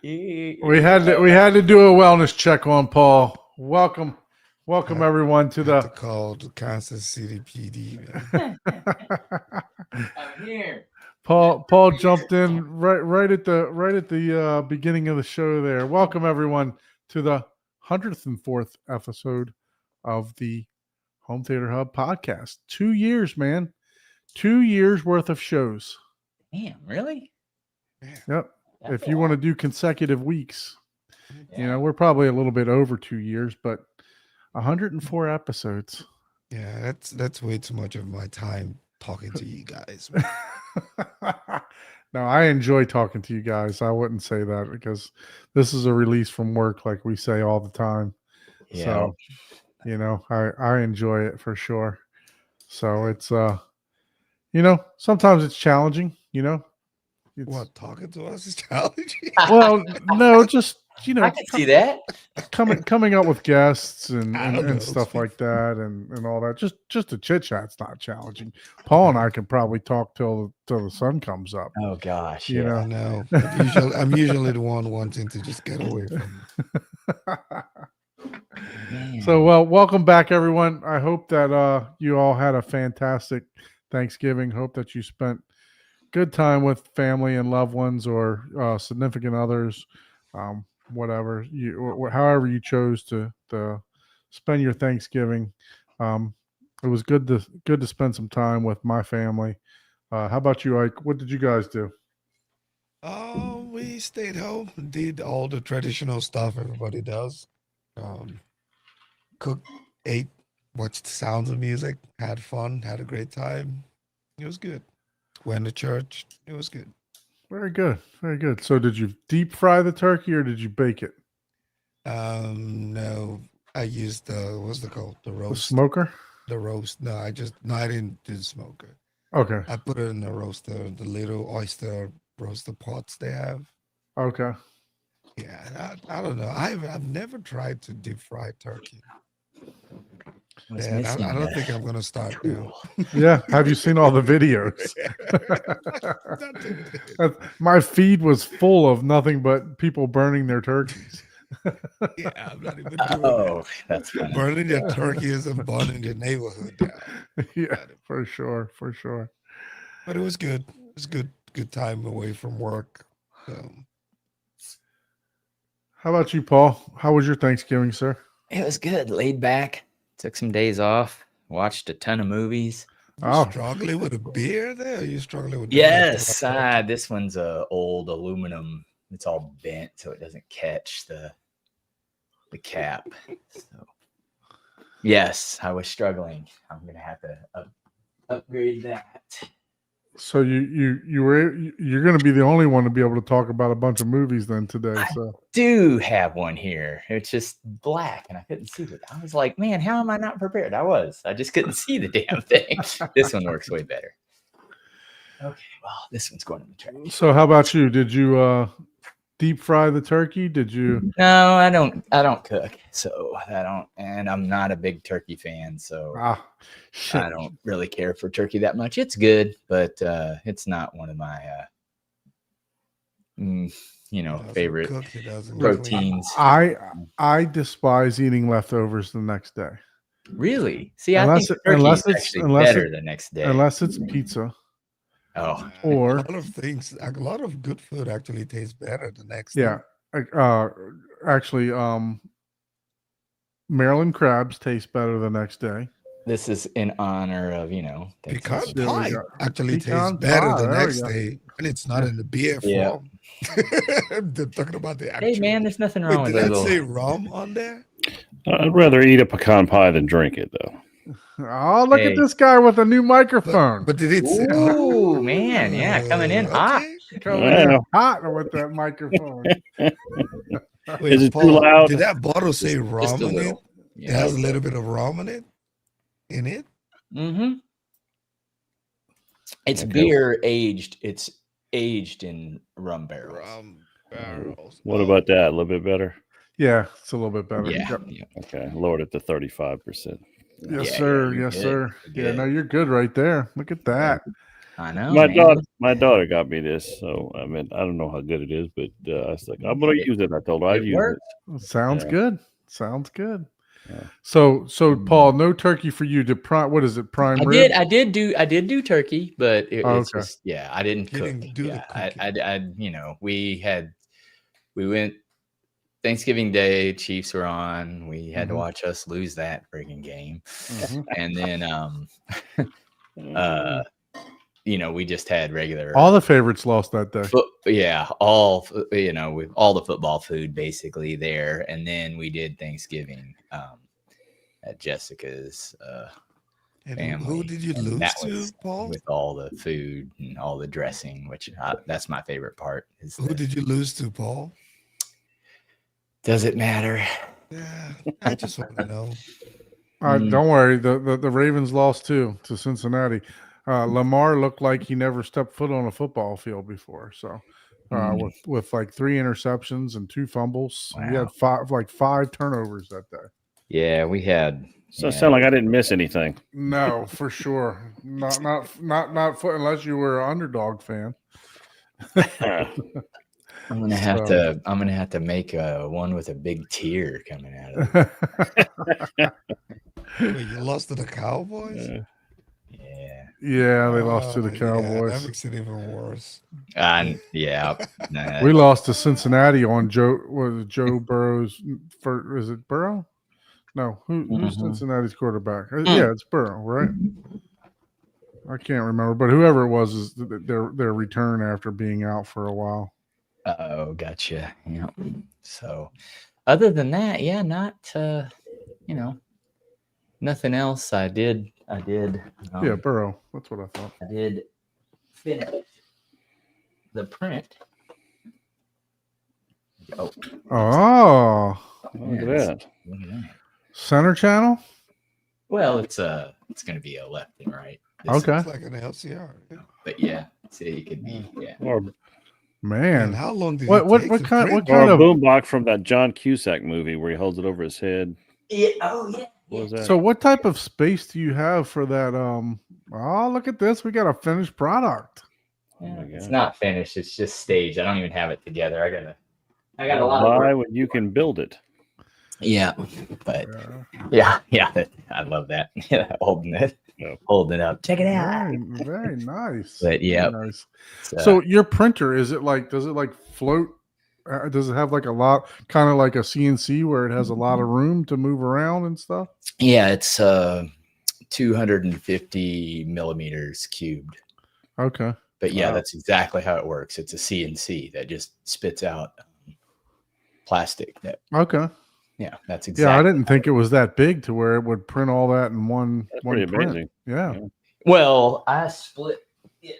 We had to do a wellness check on Paul. Welcome everyone to to the. call the Kansas City PD. Man. I'm here. Paul jumped in right at the beginning of the show there. Welcome everyone to the 104th episode of the Home Theater Hub podcast. 2 years, man. 2 years worth of shows. Damn, really? Yep. That's If a you want to lot. do consecutive weeks, Yeah. we're probably a little bit over 2 years, but 104 episodes. Yeah, that's way too much of my time talking to you guys. No, I enjoy talking to you guys. I wouldn't say that because this is a release from work, like we say all the time. Yeah. So, I enjoy it for sure. So it's sometimes it's challenging, It's, What, talking to us is challenging? well, no, just I can see that. coming up with guests and, I and, don't know. and stuff like that and all that. Just a chit chat's not challenging. Paul and I can probably talk till the sun comes up. Oh gosh. You Yeah. I know. But I'm usually the one wanting to just get away from Man. So, well, welcome back, everyone. I hope that you all had a fantastic Thanksgiving. Hope that you spent good time with family and loved ones or significant others, whatever however you chose to spend your Thanksgiving. It was good to spend some time with my family. How about you, Ike? What did you guys do? We stayed home and did all the traditional stuff everybody does. Cooked, ate, watched Sounds of Music, had fun, had a great time. It was good. Went to church. It was good. Very good, very good. So, did you deep fry the turkey or did you bake it? No, I used what's it called? The The roast. smoker. The roast. No, I didn't do the smoker. Okay. I put it in the roaster, the little oyster roaster pots they have. Okay. Yeah, I don't know. I've never tried to deep fry turkey. Was And missing I don't the think I'm gonna start now. tool. Yeah. Have you seen all the videos? My feed was full of nothing but people burning their turkeys. Yeah, I'm not even doing Oh, that's funny. burning your turkeys and burning your neighborhood down. Yeah, for sure. But it was good. It was good time away from work. How about you, Paul? How was your Thanksgiving, sir? It was good. Laid back. Took some days off. Watched a ton of movies. You Oh. struggling with a beer there? Or you struggling with the Yes. leftover This one's a old aluminum. It's all bent so it doesn't catch the cap. So yes, I was struggling. I'm gonna have to upgrade that. So you're going to be the only one to be able to talk about a bunch of movies then today. So Do have one here. It's just black and I couldn't see it. I was like, man, how am I not prepared? I just couldn't see the damn thing. This one works way better. Okay, well, this one's going in the trash. So how about you? Did you deep fry the turkey? Did you? No, I don't cook, so I don't, and I'm not a big turkey fan, so Shit. I don't really care for turkey that much. It's good, but it's not one of my Doesn't favorite cook, it doesn't clean. proteins. I despise eating leftovers the next day. Really? See, Unless I think it- unless turkey is it's- actually unless better it- the next day. Unless it's pizza. Oh, Or- a lot of things, a lot of good food actually tastes better the next Yeah. day. Actually, Maryland crabs taste better the next day. this is in honor of Pecan There we pie go. actually Pecan tastes better pie, the there we next go. day, and it's not in the beer Yeah. form. They're talking about the actual. Hey man, there's nothing Wait, wrong with did that that say little. rum on there? I'd rather eat a pecan pie than drink it, though. Oh, look Hey. at this guy with a new microphone. But did it say? Ooh, man, yeah, coming in hot. Coming in Well. hot with that microphone. Wait, Is it too Paul, loud? Did that bottle say rum Just a in it? little. It has a little bit of rum in it. Mm-hmm. It's Okay. beer aged. It's aged in rum barrels. Rum barrels. What about that? A little bit better? Yeah, it's a little bit better. Yeah. Yep. Yeah. Okay. Lowered it to 35%. Yes, Yeah, sir. you're Yes, good. sir. You're Yeah, good. no, you're good right there. Look at that. I know. My man. daughter, my daughter got me this, so I mean, I don't know how good it is, but I was like, I'm going to use it. I told her I'd It use worked. Sounds Yeah. good. Sounds good. Yeah. So Paul, no turkey for you. To prime, what is it? Prime I rib. did do turkey, but it's Okay. just I didn't You cook. didn't do the cooking. We went Thanksgiving Day. Chiefs were on. We had to Mhm. watch us lose that friggin' game, Mhm. and then we just had regular All the favorites lost that day. with all the football food basically there, and then we did Thanksgiving at Jessica's And family. who did you and lose that to, was Paul? with all the food and all the dressing, which that's my favorite part. Who did you lose to, Paul? Does it matter? Yeah, I just want to know. Don't worry. The Ravens lost too to Cincinnati. Lamar looked like he never stepped foot on a football field before. So, with like 3 interceptions and 2 fumbles, he had Wow. 5 turnovers that day. Yeah, we had. So it sounded like I didn't miss anything. No, for sure. Not unless you were an underdog fan. I'm gonna have So- to make one with a big tear coming out of it. Wait, you lost to the Cowboys? Yeah. Yeah, they lost to the Yeah, Cowboys. that makes it even worse. Yeah. Nah, We lost to Cincinnati on Joe Burrow's for is it Burrow? No, who's Mhm. Cincinnati's quarterback? Yeah, it's Burrow, right? I can't remember, but whoever it was is their return after being out for a while. Oh, gotcha. Yeah. So, other than that, yeah, not nothing else. I did. Yeah, Burrow. That's what I thought. I did finish the print. Oh, Oh, Look at yes. that. Look at that. Center Channel. Well, it's going to be a left and right. Okay. It's like an LCR. Yeah. But yeah, see, it could be Or, Man, And how long did What- it what- take what to kind- print? what or kind a of- boombox from that John Cusack movie where he holds it over his head. Yeah. Oh yeah. What was that? so what type of space do you have for that? Oh, look at this. We got a finished product. Oh my It's God. not finished. It's just staged. I don't even have it together. I got a lot of Buy work. when you can build it. Yeah, but Yeah. yeah, I love that. Yeah, holding it up. Check it out. Very, very nice. But yeah, Very nice. it's, So your printer, does it like float? Does it have like a lot, kind of like a CNC where it has a lot of room to move around and stuff? yeah, it's 250 millimeters cubed. Okay. But yeah, Wow. that's exactly how it works. It's a CNC that just spits out plastic. Okay. Yeah, that's Yeah, exactly. I didn't think it was that big to where it would print all that in one. That's one pretty print. amazing. Yeah. Yeah. Well, I split.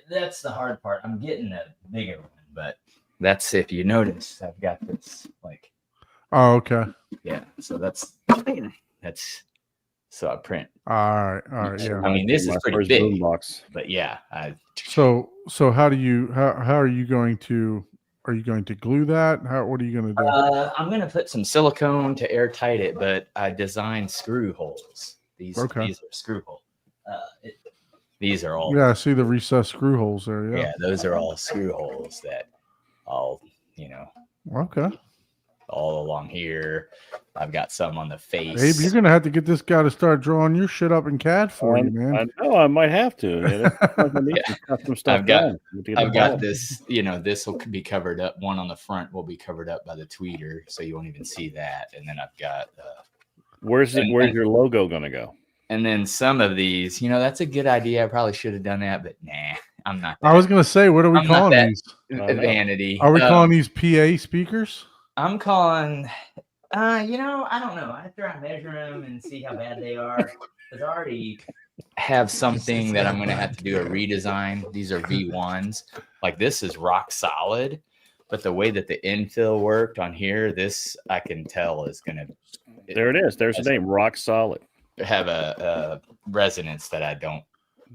That's the hard part. I'm getting a bigger one, but that's if you notice. I've got this like Oh, okay. yeah. So that's so I print. All right. Yeah. I mean, this My is pretty first big, boombox. but yeah, So how do you how are you going to glue that? What are you going to do? I'm gonna put some silicone to airtight it, but I designed screw holes. These are screw holes. These are all Yeah, I see the recessed screw holes there. yeah, Yeah. those are all screw holes that I'll Okay. all along here. I've got some on the face. Abe, you're gonna have to get this guy to start drawing your shit up in CAD for you, man. I know I might have to. Man. I need some custom stuff I've got- done. I've got this, this will be covered up. One on the front will be covered up by the tweeter, so you won't even see that. And then I've got, Where's your logo gonna go? and then some of these, that's a good idea. I probably should have done that, but nah, I'm not. I was gonna say, what are we I'm not calling that- these? I know. Vanity. Are we calling these PA speakers? I'm calling. I don't know. After I measure them and see how bad they are, because I already have something that I'm going to have to do a redesign. These are V1s. Like this is rock solid, but the way that the infill worked on here, this I can tell is going to. There it is. There's the name. Rock Solid. Have a resonance that I don't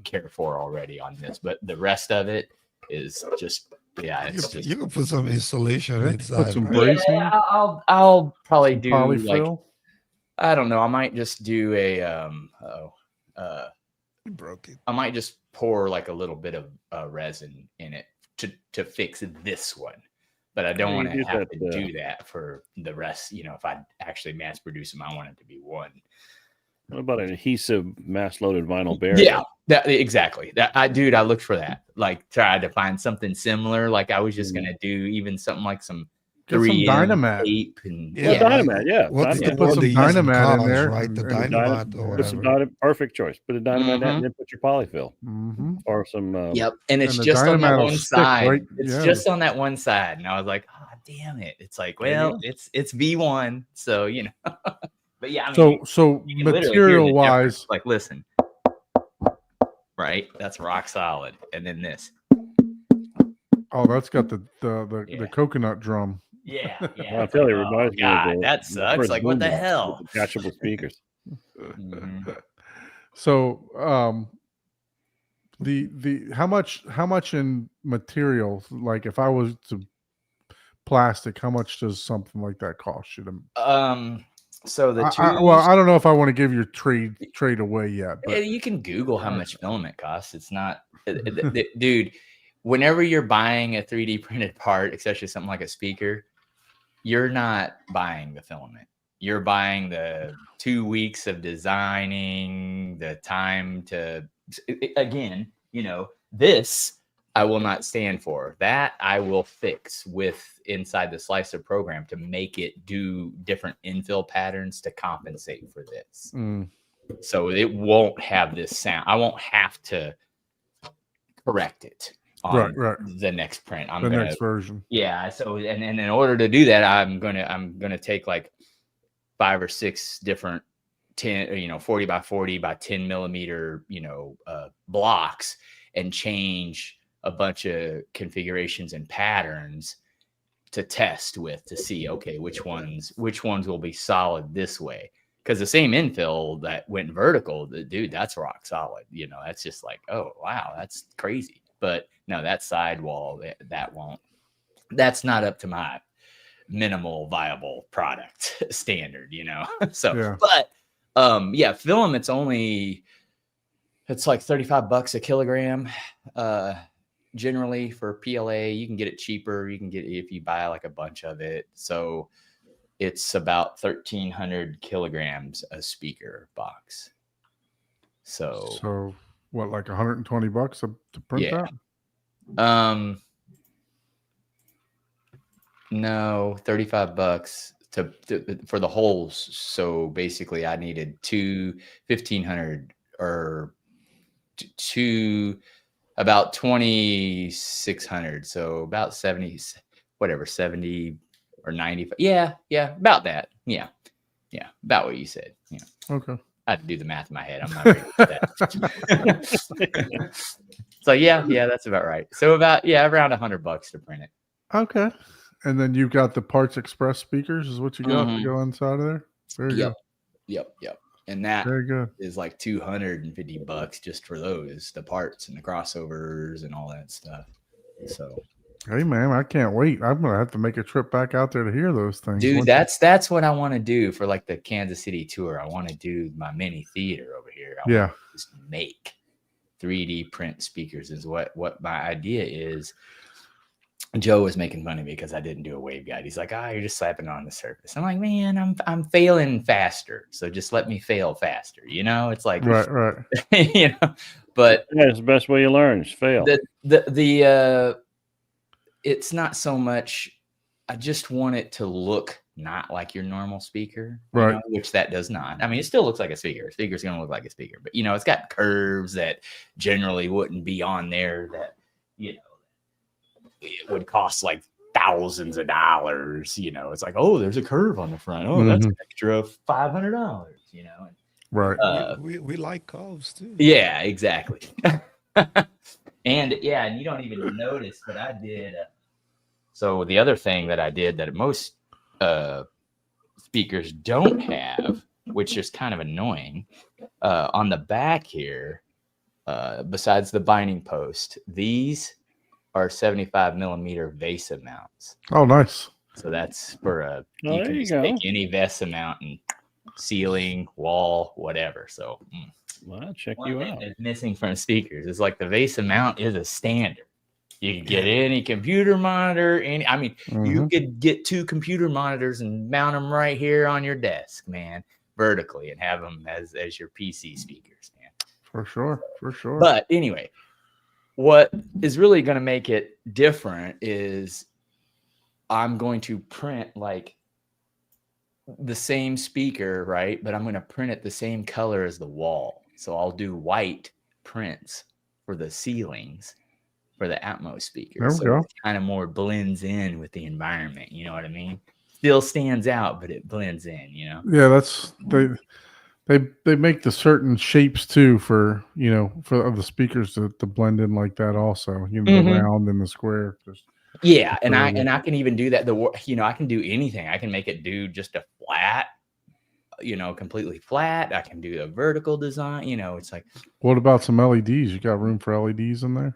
care for already on this, but the rest of it is just it's just. You can put some insulation Okay, inside. put some right? bracing. Yeah, I'll probably do like Polyfill. I don't know. I might just do a You broke it. I might just pour like a little bit of resin in it to fix this one. But I don't Yeah, want you to use have that, to do that for the rest. You know, if I actually mass produce them, I want it to be one. What about an adhesive mass loaded vinyl barrier? Yeah, that exactly. That I looked for that. Like tried to find something similar. Like I was just gonna do even something like some Get some 3M Dynamat. tape and Yeah, yeah. Dynamite, yeah. What's Dynamite. the Put one some they use in Dynamat in cars, there right? and- The and- Dynamite or Put some whatever. perfect choice. Put a dynamite in that and then put your polyfill Mm-hmm. or some. Yep, and it's And the just on that Dynamat will one stick side. right- It's yeah. just on that one side, and I was like, "Oh, damn it!" It's like, There you well, go. it's V1, so you know. But yeah, I mean, So you can literally hear the material difference. wise, Like, listen, right? That's rock solid, and then this, oh, that's got the Yeah. coconut drum. yeah, yeah. I'll it's tell like, you, it oh, reminds me God, of the that sucks. first Like, what the boom box hell? with detachable speakers. Mhm. So the how much in material, like if I was to plastic, how much does something like that cost you to So the two, well, I don't know if I want to give your trade away yet, but you can Google how much filament costs. It's not, dude. Whenever you're buying a 3D printed part, especially something like a speaker, you're not buying the filament. You're buying the 2 weeks of designing, the time to, again, you know, this I will not stand for. That I will fix with inside the Slicer program to make it do different infill patterns to compensate for this. So it won't have this sound. I won't have to correct it on right. the next print. I'm The gonna, next version. yeah. So and in order to do that, I'm gonna take like 5 or 6 different 40 by 40 by 10 millimeter, blocks and change a bunch of configurations and patterns to test with to see, okay, which ones will be solid this way. Because the same infill that went vertical, dude, that's rock solid. That's just like, oh, wow, that's crazy. But no, that sidewall, that won't. That's not up to my minimal viable product standard, So, Yeah. but yeah, filament's it's like $35 a kilogram. Generally for PLA, you can get it cheaper. You can get it if you buy like a bunch of it. So it's about 1,300 kilograms a speaker box. So what, like $120 to print Yeah. that? No, $35 for the holes. So basically I needed 1,500 or about 2,600. So about 70 or 90. Yeah, about that. Yeah, about what you said. Yeah. Okay. I had to do the math in my head. I'm not very good at that. So yeah, that's about right. So around $100 to print it. Okay. And then you've got the Parts Express speakers is what you got to go inside of there? Very good. Yep. And that Very good. is like $250 just for those, the parts and the crossovers and all that stuff. So, Hey man, I can't wait. I'm gonna have to make a trip back out there to hear those things. dude, that's what I want to do for like the Kansas City tour. I want to do my mini theater over here. I want to just make 3D print speakers is what my idea is. Joe was making fun of me because I didn't do a waveguide. He's like, you're just slapping it on the surface. I'm like, man, I'm failing faster. So just let me fail faster. It's like, right. But that's the best way you learn is fail. It's not so much, I just want it to look not like your normal speaker, right? Which that does not. I mean, it still looks like a speaker. A speaker's going to look like a speaker, but it's got curves that generally wouldn't be on there that, it would cost like thousands of dollars. It's like, oh, there's a curve on the front. Oh, that's an extra $500, Right. We like curves too. Yeah, exactly. And you don't even notice, but I did. So the other thing that I did that most speakers don't have, which is kind of annoying, on the back here, besides the binding post, these are 75 millimeter VESA mounts. Oh, nice. So that's for Oh, you there can you just go. take any VESA mount and ceiling, wall, whatever. So Well, I'll check One you thing out. that's missing from speakers is like the VESA mount is a standard. You can get any computer monitor, you Mhm. could get 2 computer monitors and mount them right here on your desk, man, vertically, and have them as your PC speakers, man. For sure. For sure. But anyway, what is really going to make it different is I'm going to print like the same speaker, right? But I'm going to print it the same color as the wall. So I'll do white prints for the ceilings for the Atmos speakers. There we So go. it kind of more blends in with the environment. You know what I mean? Still stands out, but it blends in, you know? Yeah, that's they make the certain shapes too for for the speakers to blend in like that also. The Mhm. round and the square. Just Yeah, and Incredible. I can even do that. I can do anything. I can make it do just a flat, completely flat. I can do a vertical design. It's like what about some LEDs? You got room for LEDs in there?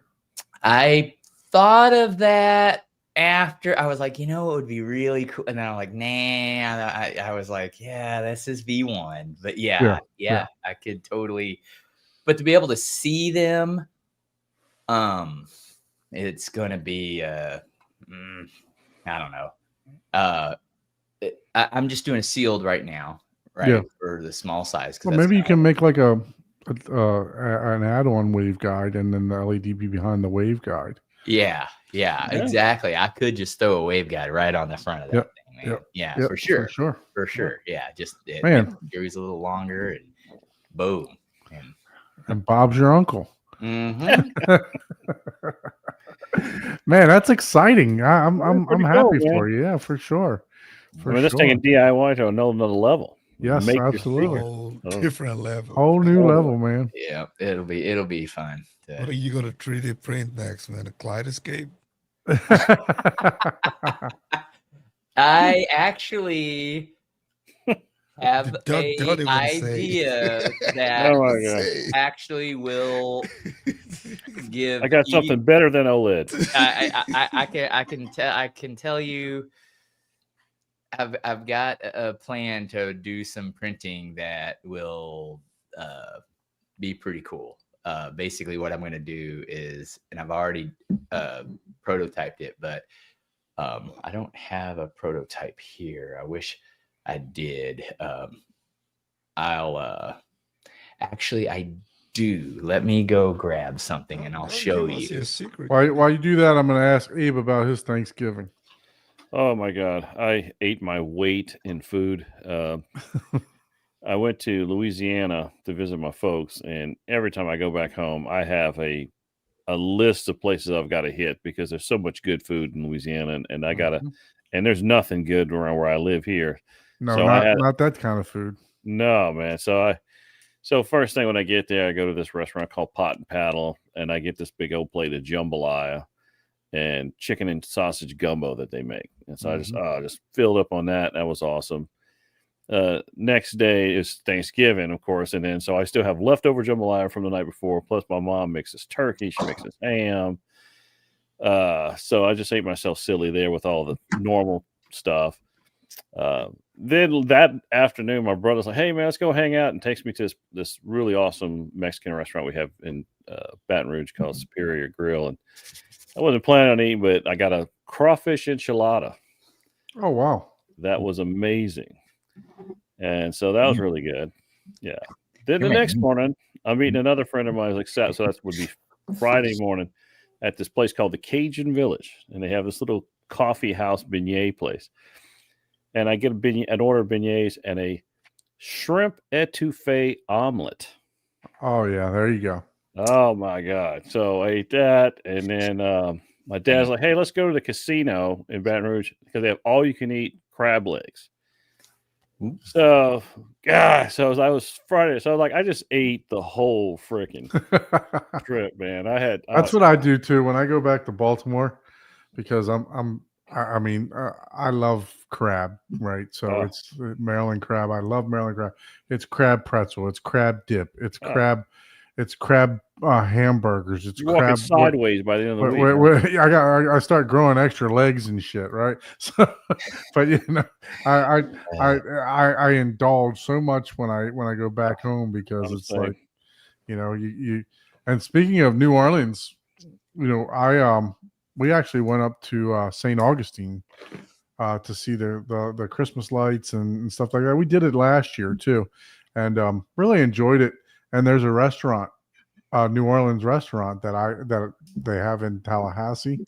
I thought of that after I was like, it would be really cool. And then I'm like, nah. I was like, yeah, this is V1. But yeah, I could totally. But to be able to see them, it's gonna be I don't know. I'm just doing a sealed right now, right? Yeah. For the small size. Well, maybe you can make like an add-on waveguide, and then the LED be behind the waveguide. Yeah, exactly. I could just throw a waveguide right on the front of that thing, man. Yeah, Yep, for sure. for sure. Yeah, just it Man. carries a little longer and boom. And Bob's your uncle. Mhm. Man, that's exciting. I'm pretty happy cool, for you. Yeah, for sure. For This sure. taking DIY to another level. Yes, Make your absolutely. Whole Oh. different level. Whole new Oh. level, man. Yeah, it'll be fun. What are you gonna 3D print next, man? A Kaleidoscape? I actually have Don't a even idea say. that Oh my God. actually will give. I got something better than OLED. I can tell you. I've got a plan to do some printing that will be pretty cool. Basically, what I'm going to do is, and I've already prototyped it, but I don't have a prototype here. I wish I did. Actually, I do. Let me go grab something and I'll show Give us you. your secret. While you do that, I'm going to ask Abe about his Thanksgiving. Oh my God. I ate my weight in food. I went to Louisiana to visit my folks, and every time I go back home, I have a list of places I've got to hit because there's so much good food in Louisiana, and I gotta, and there's nothing good around where I live here. No, So not that kind of food. No, man. So first thing when I get there, I go to this restaurant called Pot and Paddle, and I get this big old plate of jambalaya and chicken and sausage gumbo that they make. And so I just filled up on that. That was awesome. Next day is Thanksgiving, of course, and then so I still have leftover jambalaya from the night before. Plus, my mom mixes turkey, she mixes ham. So I just ate myself silly there with all the normal stuff. Then that afternoon, my brother's like, "Hey man, let's go hang out," and takes me to this really awesome Mexican restaurant we have in Baton Rouge called Superior Grill. And I wasn't planning on eating, but I got a crawfish enchilada. Oh wow, that was amazing. And so that was really good. Yeah. Then the next morning, I'm meeting another friend of mine. So that would be Friday morning at this place called the Cajun Village. And they have this little coffee house beignet place. And I get an order of beignets and a shrimp etouffee omelet. Oh yeah, there you go. Oh my God. So I ate that. And then my dad's like, "Hey, let's go to the casino in Baton Rouge because they have all you can eat crab legs." So, gosh, so I was Friday. So I just ate the whole freaking trip, man. That's what I do too when I go back to Baltimore because I love crab, right? So it's Maryland crab. I love Maryland crab. It's crab pretzel. It's crab dip. It's crab. It's crab hamburgers. It's You're crab walking sideways by the end of the week. I start growing extra legs and shit, right? So, but I indulge so much when I go back home because it's like You know, you and speaking of New Orleans, you know, we actually went up to St. Augustine to see the Christmas lights and stuff like that. We did it last year too, and really enjoyed it. And there's a restaurant, New Orleans restaurant that they have in Tallahassee,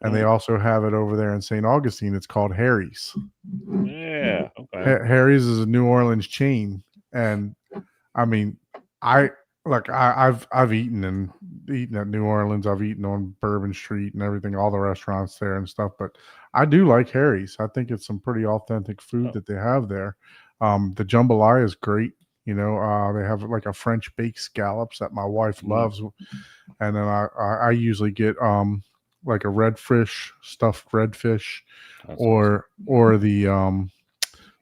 and they also have it over there in St. Augustine. It's called Harry's. Yeah. Okay. Harry's is a New Orleans chain, and I mean, I've eaten at New Orleans. I've eaten on Bourbon Street and everything, all the restaurants there and stuff. But I do like Harry's. I think it's some pretty authentic food that they have there. The jambalaya is great. You know, they have like a French baked scallops that my wife loves, and then I usually get like a stuffed redfish, That's or the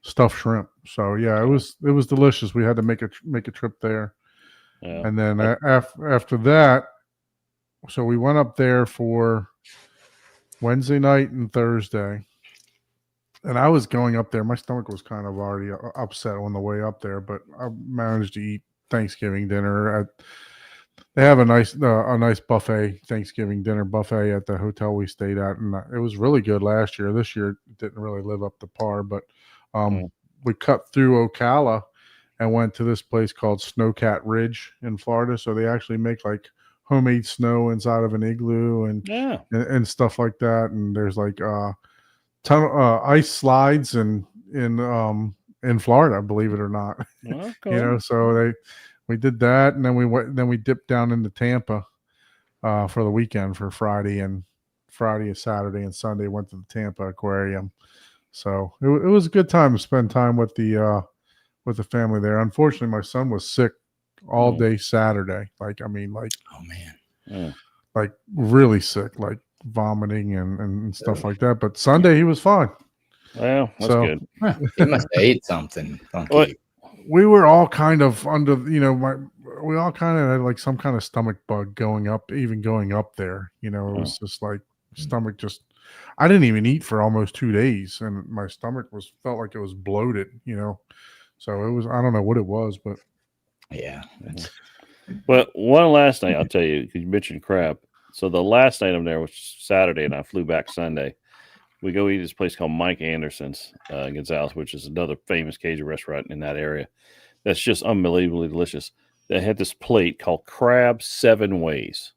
stuffed shrimp. So yeah, it was delicious. We had to make a trip there. Yeah. And then after that, so we went up there for Wednesday night and Thursday. And I was going up there. My stomach was kind of already upset on the way up there, but I managed to eat Thanksgiving dinner. They have a nice buffet, Thanksgiving dinner buffet at the hotel we stayed at, and it was really good last year. This year it didn't really live up to par, but we cut through Ocala and went to this place called Snowcat Ridge in Florida. So they actually make like homemade snow inside of an igloo and stuff like that. And there's like ton of ice slides in Florida, believe it or not. Well, cool. You know, so we did that, and then we dipped down into Tampa for the weekend for Friday and Saturday and Sunday. Went to the Tampa Aquarium. So it was a good time to spend time with the family there. Unfortunately, my son was sick all day Saturday. Oh man, like really sick, like vomiting and stuff like that. But Sunday he was fine. Well, that's good. He must have ate something funky. What? We were all kind of under, you know, we all kind of had like some kind of stomach bug going up there. You know, it was just like stomach I didn't even eat for almost 2 days, and my stomach felt like it was bloated, you know. So it was, I don't know what it was, but yeah. But one last night, I'll tell you, because you mentioned crab. So the last night I'm there was Saturday, and I flew back Sunday. We go eat this place called Mike Anderson's in Gonzales, which is another famous Cajun restaurant in that area. That's just unbelievably delicious. They had this plate called Crab 7 Ways.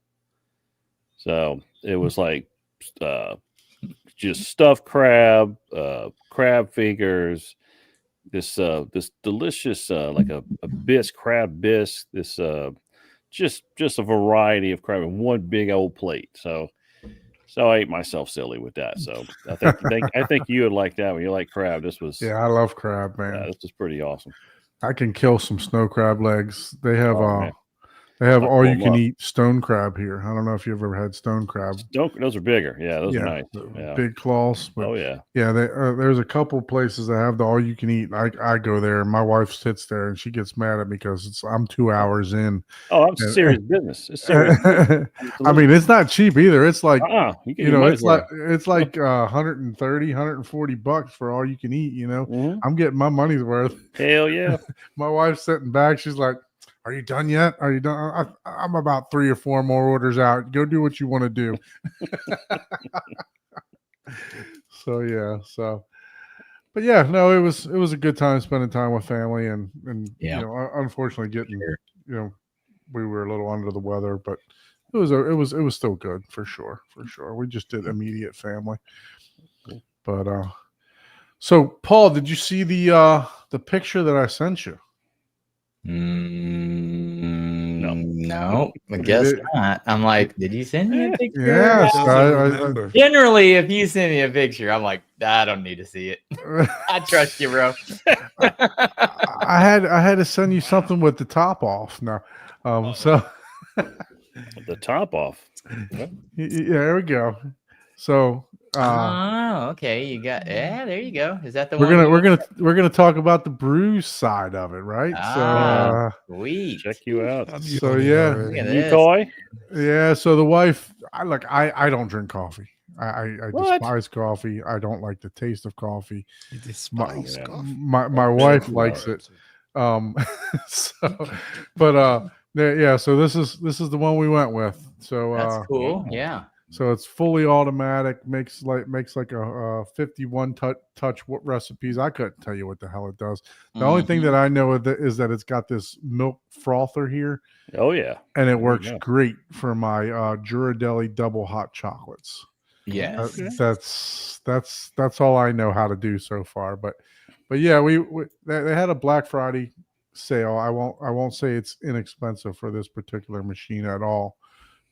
So it was like just stuffed crab, crab fingers, this delicious like a crab bisque, this just a variety of crab in one big old plate. So I ate myself silly with that. So I think you would like that when you like crab. This was I love crab, man. this was pretty awesome. I can kill some snow crab legs. They have man. they have I'll all pull you 'em can up. eat stone crab here. I don't know if you've ever had stone crab. Those are bigger. Yeah, those are nice. Yeah. Big claws. But Oh yeah. yeah, there's a couple places that have the all you can eat. I go there, and my wife sits there, and she gets mad at me because I'm 2 hours in. Oh, I'm serious business. It's serious. I mean, it's not cheap either. It's like you know, might it's as well. like $130, $140 for all you can eat. You know, Mhm. I'm getting my money's worth. Hell yeah. My wife's sitting back. She's like, "Are you done yet? Are you done?" I'm about 3 or 4 more orders out. Go do what you want to do. So yeah. But yeah, no, it was a good time spending time with family and you know, unfortunately you know, we were a little under the weather, but it was still good for sure. We just did immediate family. But so Paul, did you see the picture that I sent you? No, I guess not. I'm like, did you send me a picture? Yes, remember. Generally, if you send me a picture, I'm like, I don't need to see it. I trust you, bro. I had to send you something with the top off now. So The top off. yeah, there we go. So Oh, okay. You got there you go. Is that the we're one? we're gonna talk about the bruise side of it, right? Sweet. Check you out. So yeah, Look at You this. toy? yeah. So the wife, I don't drink coffee. I What? despise coffee. I don't like the taste of coffee. You despise Yeah. coffee. My wife likes it. So, but Yeah, so this is the one we went with. So That's cool. yeah. Yeah. so it's fully automatic, makes like a 51 touch recipes. I couldn't tell you what the hell it does. The only thing Mhm. that I know is that it's got this milk frother here, Oh yeah. and it There you works go. great for my Ghirardelli double hot chocolates. Yes. Okay. That's all I know how to do so far. But yeah, they had a Black Friday sale. I won't say it's inexpensive for this particular machine at all.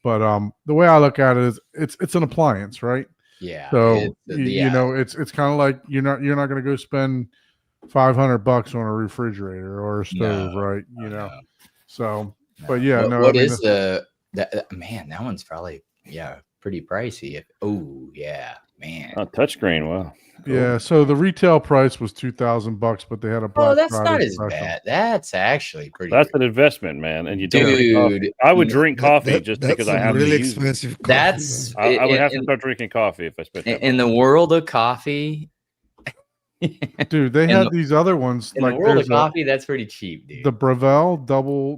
But the way I look at it is it's an appliance, right? Yeah. So Yeah. it's kind of like you're not going to go spend $500 on a refrigerator or a stove, No, right? no, So, no. but yeah, no, What I mean, is that man? That one's probably pretty pricey. Oh yeah, man. Oh, touchscreen. Wow. Cool. yeah. So the retail price was $2,000, but they had a Black Oh, that's Friday not as special. bad. That's actually pretty. That's an investment, man. And you don't drink Dude, coffee. I would drink coffee just that's because I some have really to use it. expensive coffee. that's man. I would have to start drinking coffee if I spent that in the world of coffee. Dude, they In had the- these other ones In like the world of there's coffee, that's pretty cheap, dude. the Bravel double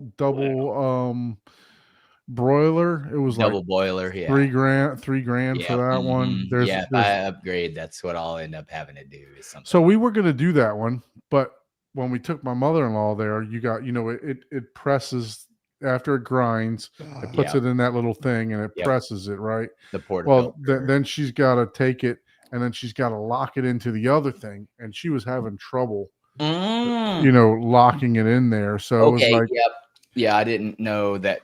broiler. It was Double like boiler, yeah. $3,000 Yeah, for that one. mhm. Yeah, if I upgrade, that's what I'll end up having to do is something. So we were going to do that one, but when we took my mother-in-law there, you got, it presses after it grinds, it puts Yeah. it in that little thing and it Yep. presses it, right? the Well, portafilter. then she's got to take it and then she's got to lock it into the other thing, and she was having trouble, Mm. locking it in there. So it was Okay, like, yep. Yeah, I didn't know that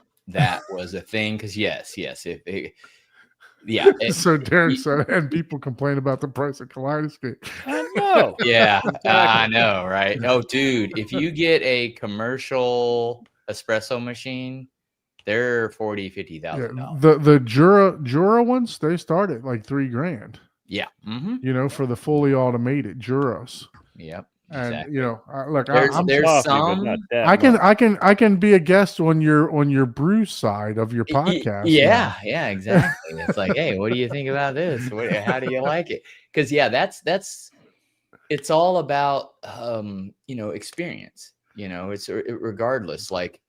was a thing because yes, if it, yeah, so Derek said, and people complain about the price of Kaleidoscope. I know. yeah, I Exactly. know, right? Oh, dude, if you get a commercial espresso machine, they're $40,000-$50,000. The Jura ones, they start at like $3,000. Yeah. Mm-hmm. For the fully automated Juros. Yep. And Exactly. look, There's I'm there's Coffee, but some. not that I can much. I can be a guest on your brew side of your podcast. Yeah, yeah, exactly. It's like, hey, what do you think about this? How do you like it? Because that's it's all about experience. It's regardless, like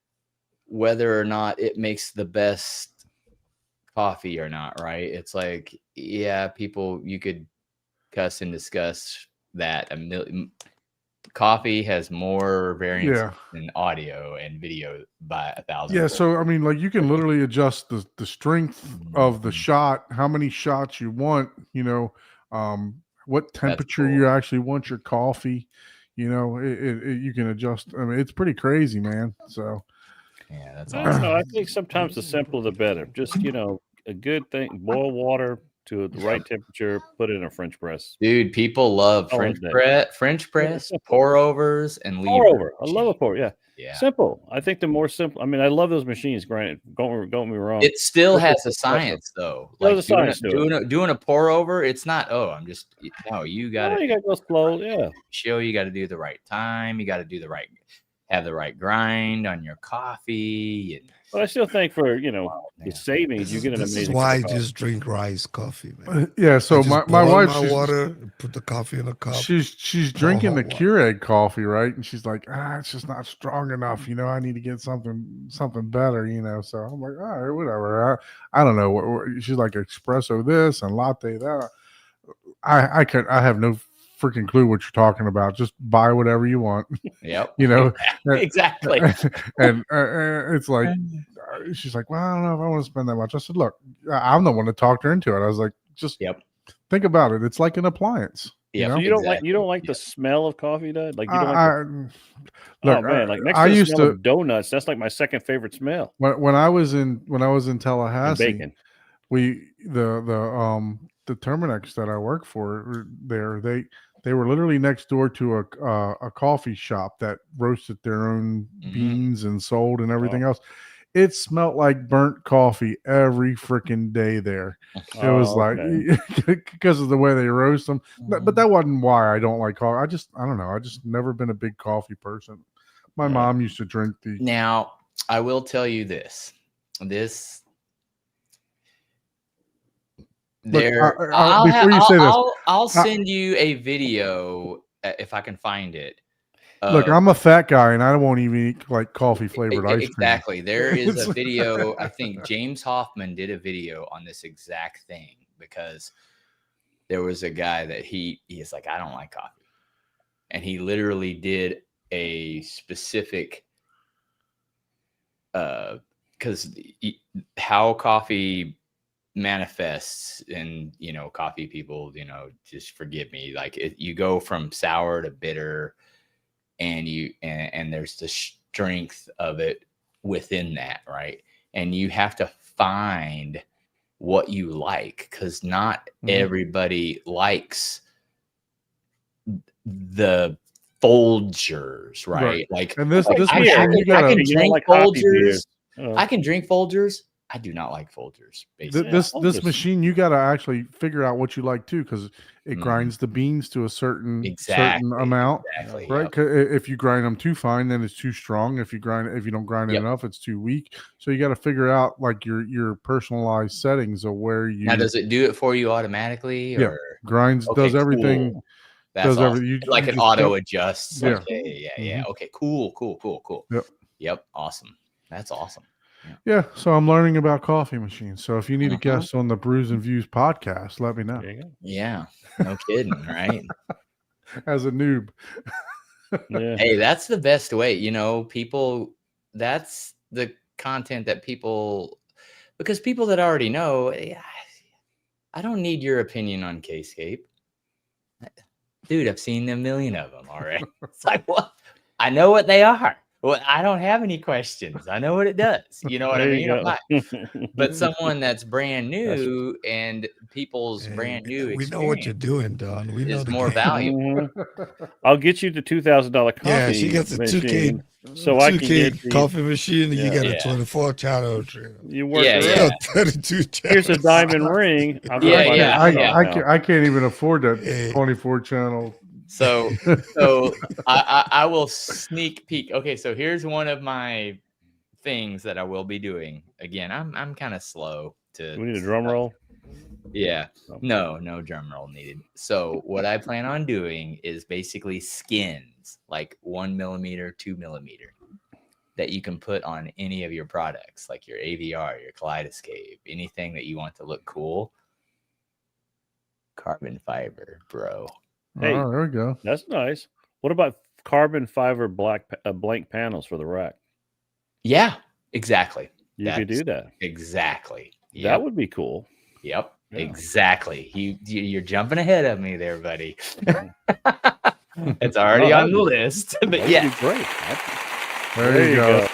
whether or not it makes the best coffee or not, right? It's like, yeah, people, you could cuss and discuss that a million. Coffee has more variance Yeah. than audio and video by 1,000. Yeah, so I mean, like you can literally adjust the strength of the shot, how many shots you want, what temperature you cool. actually want your coffee. You can adjust. I mean, it's pretty crazy, man. So Yeah, that's I don't awesome. know. I think sometimes the simpler the better. Just a good thing. Boil water to the right temperature. Put it in a French press. Dude, people love All French day. press, simple. pour overs, and leave. Pour over. I love a pour. Yeah. Yeah. Simple. I think the more simple. I mean, I love those machines. Granted, don't get me wrong. It still Simple has a is special. science though. There's Like a science to it. doing a pour over, it's not, you got Oh, to you got to go slow. Yeah. you got to do the right time, you got to have the right grind on your coffee. And But I still think for man. the savings, you get an This is amazing. why I cup of coffee. just drink rice coffee, man. yeah, so I just my boil wife, my water, put the coffee in a cup. she's drinking the hot water. Keurig coffee, right? And she's like, it's just not strong enough. I need to get something better. So I'm like, all right, whatever. I don't know what she's like, espresso this and latte that. I have no freaking clue what you're talking about. Just buy whatever you want. Yep. Exactly. Exactly. And it's like, she's like, well, I don't know if I want to spend that much. I said, look, I'm the one to talk her into it. I was like, just think about it. It's like an appliance. Yeah. So you don't like the smell of coffee, Dad? Like you don't look, oh man, like next I to the used smell to of donuts, that's like my second favorite smell. when I was in And Tallahassee, bacon. the Terminex that I work for there, they were literally next door to a coffee shop that roasted their own beans and sold and everything else. It smelled like burnt coffee every freaking day there. It was like, because of the way they roast them. But that wasn't why I don't like coffee. I don't know. I just never been a big coffee person. My mom used to drink the. Now, I will tell you this. Before you say this, I'll send you a video if I can find it Look, I'm a fat guy, and I won't even eat like coffee flavored ice cream. Exactly. There is a It's- video. I think James Hoffman did a video on this exact thing because there was a guy that he is like, I don't like coffee, and he literally did a specific because how coffee manifests, and coffee people, just forgive me, like you go from sour to bitter, and and there's the strength of it within that, right? And you have to find what you like, because not everybody likes the Folgers, right? Like, And this I machine, can you gotta, drink You don't like coffee beers. Folgers. I can drink Folgers. I do not like Folgers. Basically, this Folgers. machine, you got to actually figure out what you like too, because it Mhm. grinds the beans to a certain Exactly, amount, exactly, right? yep. 'Cause if you grind them too fine, then it's too strong. If you don't grind it Yep. enough, it's too weak. So you got to figure out like your personalized settings of where you Now, does it do it for you automatically? Yeah. Or grinds, Okay, does everything. cool. That's does awesome. everything. You, Like you it just auto don't- adjusts. Yeah. Like, yeah. Okay, cool. Yep. Yep, awesome. That's awesome. Yeah, so I'm learning about coffee machines. So if you need a Mhm. guest on the Brews and Views podcast, let me know. There you go. Yeah, no kidding, right? As a noob. Yeah. Hey, that's the best way. People, that's the content that because people that already know, I don't need your opinion on K-Scape. Dude, I've seen a million of them already. It's like, what? I know what they are. Well, I don't have any questions. I know what it does. You know what I There mean? you I'm go. not- but someone that's brand new and people's Hey, brand new we know what you're experience doing, Don. We know is the more game. valuable. Mhm. I'll get you the $2,000 coffee. Yeah, she gets a 2K, machine, so I can 2K get the, coffee machine, and you Yeah. get a Yeah. 24 channel. you work Yeah, around. yeah. 32 channels. Here's a diamond ring. I'm gonna Yeah, buy yeah, that yeah. now. I can't even afford that Hey. 24 channel. So I will sneak peek. Okay, so here's one of my things that I will be doing. Again, I'm kind of slow to. We need a drum roll. Yeah. Oh. No drum roll needed. So what I plan on doing is basically skins, like 1 millimeter, 2 millimeter, that you can put on any of your products, like your AVR, your Kaleidoscape, anything that you want to look cool. Carbon fiber, bro. Hey. Oh, there we go. That's nice. What about carbon fiber blank panels for the rack? Yeah, exactly. You could do that. Exactly. That Yep. would be cool. Yep. Yeah. Exactly. You're jumping ahead of me there, buddy. It's already Oh, on the list. But That'd yeah. be great. There you go.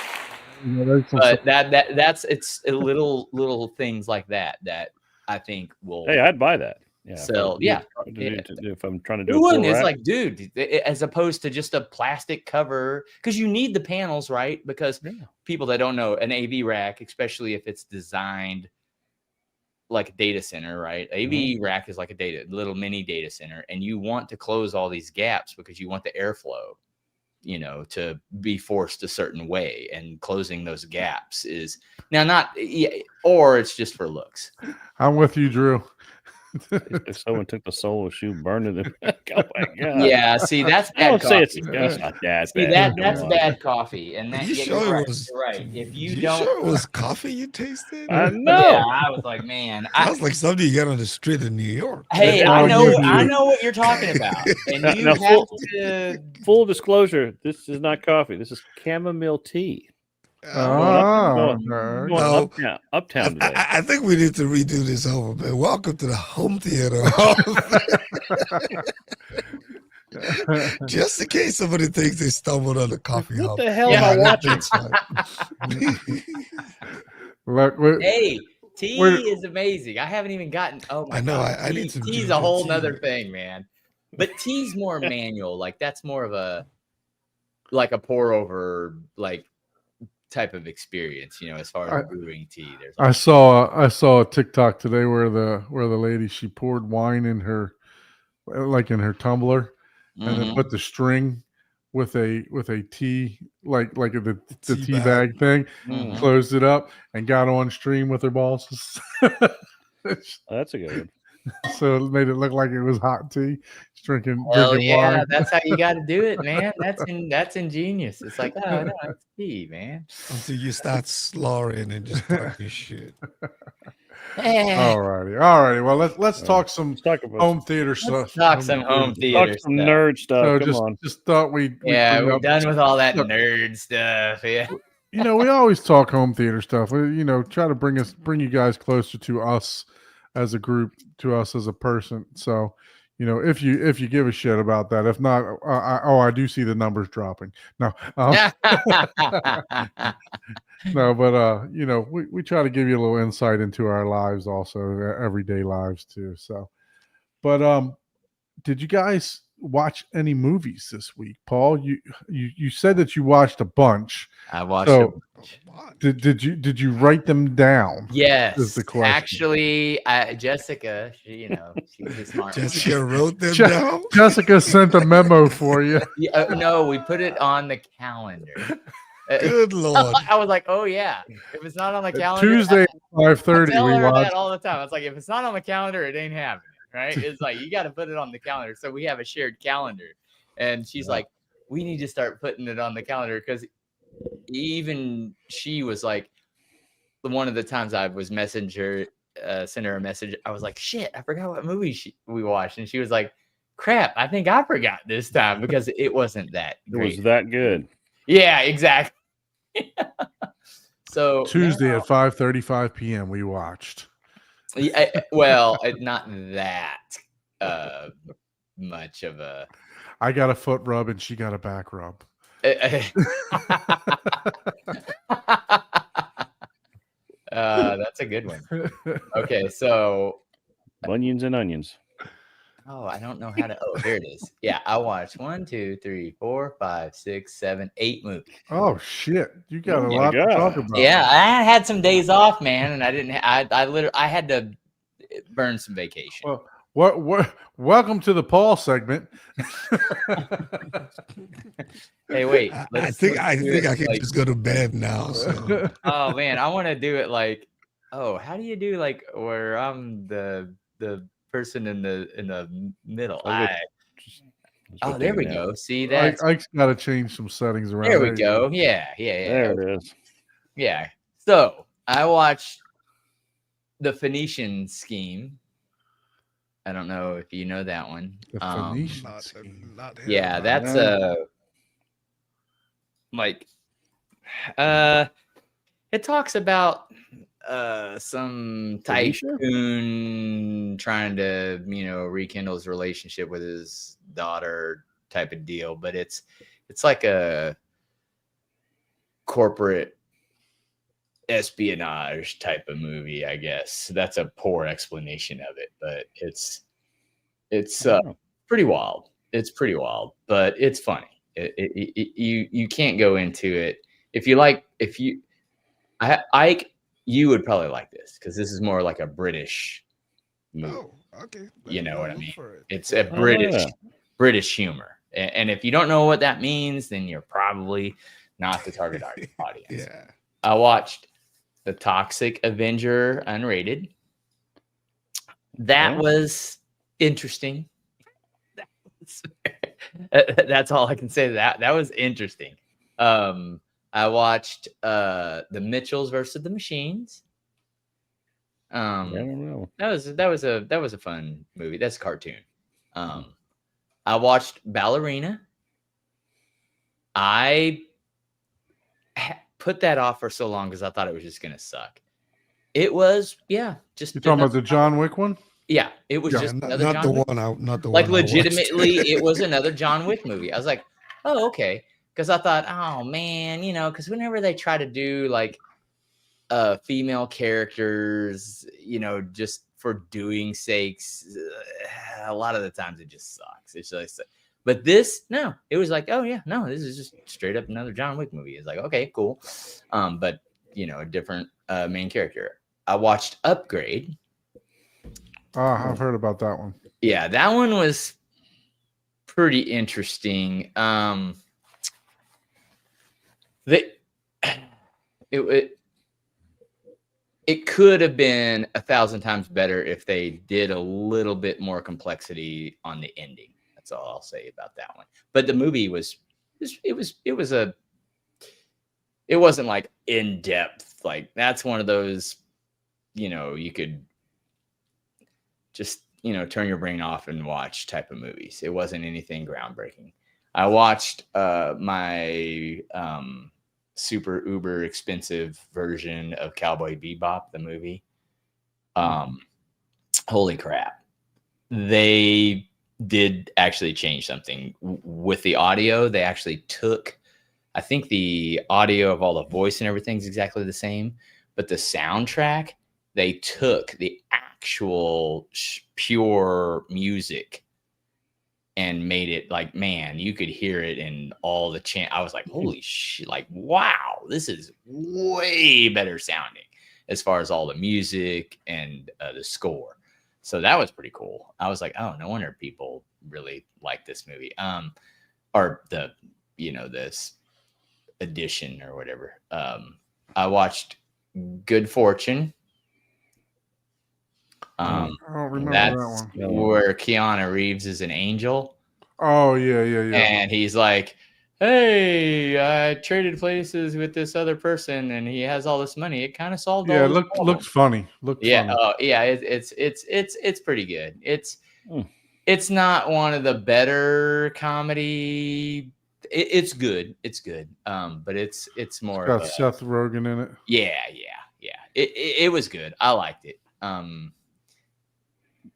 Yeah, there's some- But that's it's a little things like that I think will Hey, I'd buy that. Yeah. sell. If I'm trying to do The a one full is rack. like, dude, as opposed to just a plastic cover, because you need the panels, right? Because Yeah. people that don't know, an AV rack, especially if it's designed like a data center, right? AV rack is like a little mini data center, and you want to close all these gaps because you want the airflow, to be forced a certain way, and closing those gaps is now not, or it's just for looks. I'm with you, Drew. If someone took the solo shoe, burned it. Oh my god! Yeah, see, that's I don't bad say it's coffee. that's not that See, bad. that's Come on. bad coffee, and that You yeah, sure you're it right. was- You're right. If you You don't, sure it was coffee you tasted? I know. yeah, I was like, man, Sounds like something you get on the street in New York. hey, Oh, I know you- what you're talking about, and you Now, have to. Full disclosure: this is not coffee. This is chamomile tea. Ah, going- okay. Going No. uptown today. I think we need to redo this over, man. Welcome to the home theater. Just in case somebody thinks they stumbled on the coffee What hub. the hell Yeah, am I watching? That's fine. Look, Hey, tea We're- is amazing. I haven't even gotten. Oh my I know, God, I need some Tea's ginger a whole tea. nother thing, man. But tea's more manual. Like that's more of a pour over type of experience. As far as brewing tea. There's I saw a TikTok today where the lady, she poured wine in her tumbler, and then Mhm. put the string with a tea like the Tea tea bag. bag thing, Mhm. closed it up, and got on stream with her bosses. That's a good one. So it made it look like it was hot tea. He's drinking Hell drinking yeah, wine. that's how you got to do it, man. That's ingenious. It's like, oh no, it's tea, man. Until you start slurring and just talking shit. All righty. Well, let's talk some Let's talk about home theater stuff. talk some home theater talk some stuff. nerd stuff. So Come on. just thought we'd Yeah, bring we're up- done with all that Look, nerd stuff. Yeah. You know, we always talk home theater stuff. We, you know, try to bring you guys closer to us as a group, to us as a person. So, you know, if you give a shit about that, if not, I do see the numbers dropping. No, no, but you know, we try to give you a little insight into our lives, also everyday lives too. So, but did you guys watch any movies this week, Paul? You said that you watched a bunch. I watched So What? did you write them down? Yes, is the question. actually, Jessica, she's a smart one. Jessica wrote them Je- down. Jessica sent a memo for you. Yeah, no, we put it on the calendar. Good lord. I was like, oh yeah, if it's not on the calendar, Tuesday at I 5:30. tell We her watched. that all the time. It's like, if it's not on the calendar, it ain't happening, right? It's like, you got to put it on the calendar. So we have a shared calendar, and she's like, we need to start putting it on the calendar, because even she was like, one of the times I was sent her a message, I was like, shit, I forgot what movie we watched, and she was like, crap, I think I forgot this time, because it wasn't that It great. was that good. Yeah, exactly. So Tuesday now- at 5:35 p.m. we watched. Yeah, well, not that much of a. I got a foot rub and she got a back rub. That's a good one. Okay, so Onions and onions. I don't know how to. Oh, here it is. Yeah, I watched 1, 2, 3, 4, 5, 6, 7, 8 movies. Oh shit! You got Oh a my lot to talk God. about. Yeah, I had some days off, man, and I didn't. I literally had to burn some vacation. Well, what? Welcome to the Paul segment. Hey, wait. I think I do think it I can like- just go to bed now. So Oh man, I want to do it like, how do you do like where I'm the person in the middle? Let's Oh, go there take we a nap. go. See that? Ike's got to change some settings around. There we you go. Yeah. There it is. Yeah. So I watched The Phoenician Scheme. I don't know if you know that one. The Phoenician not, scheme. not Yeah, him, that's like it talks about some Phoenicia? tycoon trying to, rekindle his relationship with his daughter type of deal, but it's like a corporate espionage type of movie, I guess. That's a poor explanation of it, but it's Oh. pretty wild. It's pretty wild, but it's funny. You can't go into it Ike, you would probably like this, because this is more like a British movie. Oh, okay. You know what I Look mean. for it. It's a Oh, British humor, and if you don't know what that means, then you're probably not the target audience. Yeah. I watched The Toxic Avenger unrated. That Okay. was interesting. That's all I can say. That was interesting. I watched The Mitchells versus the Machines. I don't know. That was a fun movie. That's a cartoon. I watched Ballerina. I put that off for so long because I thought it was just gonna suck. It was, just You talking about another- the John Wick one? Yeah, it was Yeah, just not, another not John the Wick. one out, not the Like one I watched. legitimately, it was another John Wick movie. I was like, oh, okay. Because I thought, oh man, because whenever they try to do like female characters, just for doing sakes, a lot of the times it just sucks. It's just, but this, no, it was like, oh yeah, no, this is just straight up another John Wick movie. It's like, okay, cool. But a different main character. I watched Upgrade. I've heard about that one. Yeah, that one was pretty interesting. It it could have been 1,000 times better if they did a little bit more complexity on the ending. That's all I'll say about that one. But the movie was it wasn't like in depth. Like that's one of those, you could just, turn your brain off and watch type of movies. It wasn't anything groundbreaking. I watched my super uber expensive version of Cowboy Bebop, the movie. Holy crap. They did actually change something with the audio. They actually took, I think the audio of all the voice and everything's exactly the same, but the soundtrack, they took the actual pure music and made it like, man, you could hear it in all the chant. I was like, holy shit, like, wow, this is way better sounding as far as all the music and the score. So that was pretty cool. I was like, oh, no wonder people really like this movie. Or this edition or whatever. I watched Good Fortune. I don't remember That's that one. where Keanu Reeves is an angel. Oh yeah. And he's like, hey, I traded places with this other person and he has all this money. It kind of solved all Yeah, his looks funny. yeah, Funny. oh yeah, it's pretty good. It's not one of the better comedy. It's good. It's good. But it's more Got of a, Seth Rogen in it. yeah. It was good. I liked it.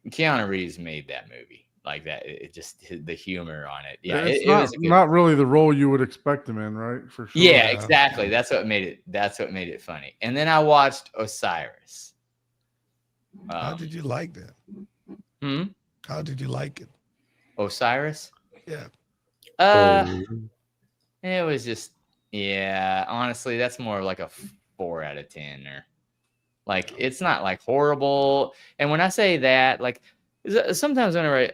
Keanu Reeves made that movie like that. It just the humor on it. Yeah, It's it was a good, not really the role you would expect him in, right? For sure. yeah, exactly. That's what made it funny. And then I watched Osiris. How did you like that? How did you like it? Osiris? Yeah. It was just, yeah, honestly, that's more like a 4 out of 10 or like, it's not like horrible. And when I say that, like sometimes whenever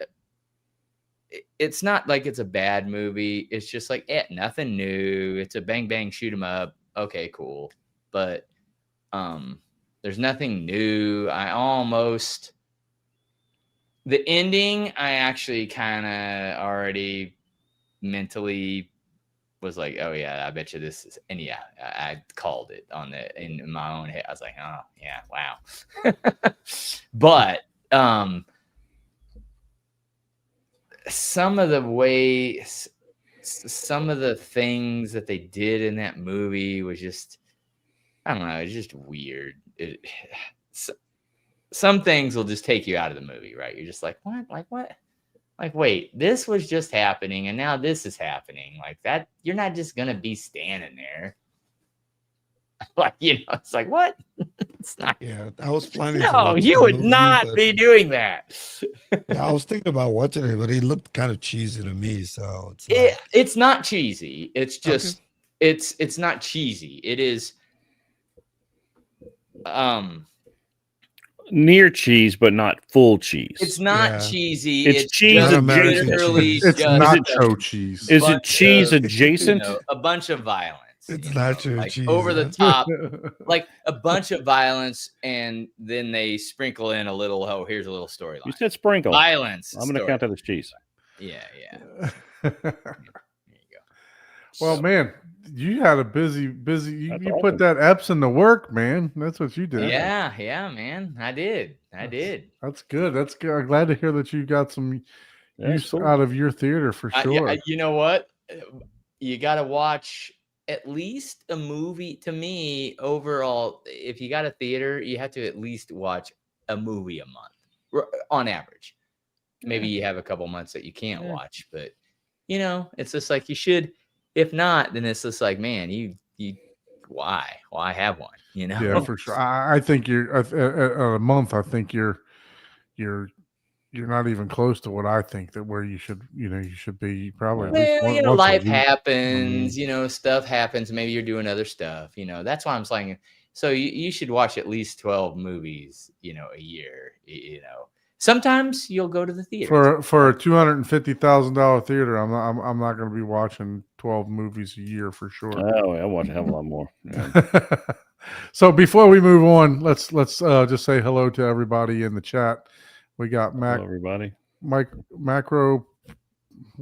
it's not like it's a bad movie. It's just like, nothing new. It's a bang, bang, shoot 'em up. Okay, cool. But, there's nothing new. The ending, I actually kind of already mentally was like, oh yeah, I bet you this is, and yeah, I called it in my own head. I was like, oh yeah, wow. But some of the things that they did in that movie was just, I don't know, it's just weird. Some things will just take you out of the movie, right? You're just like, what? Like what? Like, wait, this was just happening and now this is happening. Like that, you're not just gonna be standing there. Like, it's like, what? It's not. Yeah, I was planning. No, you would not be doing that. Yeah, I was thinking about watching it, but it looked kind of cheesy to me. So it's not cheesy. It's just it's not cheesy. It is near cheese, but not full cheese. It's not cheesy. It's cheese just adjacent. literally It's just nacho cheese. Is it cheese adjacent? a bunch of violence. It's nacho like cheese, over the huh? top, like a bunch of violence, and then they sprinkle in a little. Oh, here's a little storyline. You said sprinkle. Violence. I'm going to count that as cheese. Yeah. There you go. Well, man, you had a busy. You That's put awesome. that Epson to work, man. That's what you did. Yeah, man. I did. That's good. That's good. I'm glad to hear that you got some Yeah, use cool. out of your theater for sure. You know what? You got to watch at least a movie. To me, overall, if you got a theater, you have to at least watch a movie a month on average. Maybe you have a couple months that you can't watch, but it's just like you should. If not, then it's just like, man, you why have one? Yeah, for sure. I think you're at a month. I think you're not even close to what I think that where you should be probably. At least once a life week. happens. Stuff happens. Maybe you're doing other stuff. That's why I'm saying. So you should watch at least 12 movies. A year. Sometimes you'll go to the theater For a $250,000 theater. I'm not going to be watching 12 movies a year for sure. Oh, I watch a hell of a lot more. Yeah. So before we move on, let's just say hello to everybody in the chat. We got Hello, everybody. Macro.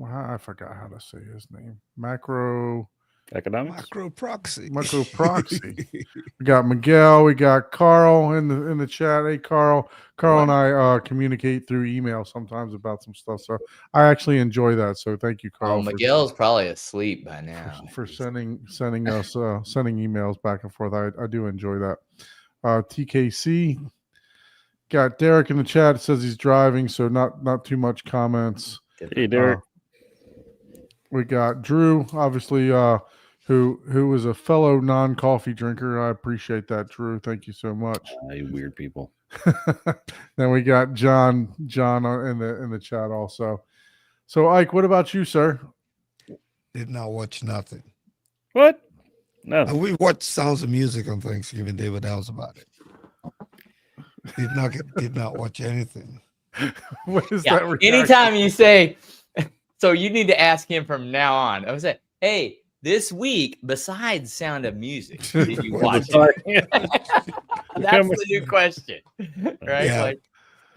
I forgot how to say his name. Macro Economics. Macro proxy. We got Miguel. We got Carl in the chat. Hey, Carl. Carl and I communicate through email sometimes about some stuff. So I actually enjoy that. So thank you, Carl. Oh, Miguel's probably asleep by now. For sending us sending emails back and forth. I do enjoy that. TKC got Derek in the chat. It says he's driving, so not too much comments. Hey, Derek. We got Drew, obviously, who is a fellow non-coffee drinker. I appreciate that, Drew. Thank you so much. You weird people. Then we got John in the chat also. So Ike, what about you, sir? Did not watch nothing. What? No. We watched Sounds of Music on Thanksgiving Day, but that was about it. Did not watch anything. What is Yeah, that? Reaction? anytime you say, so you need to ask him from now on. I would say, hey, this week, besides Sound of Music, did you watch it? That's the new question, right? Yeah. Like,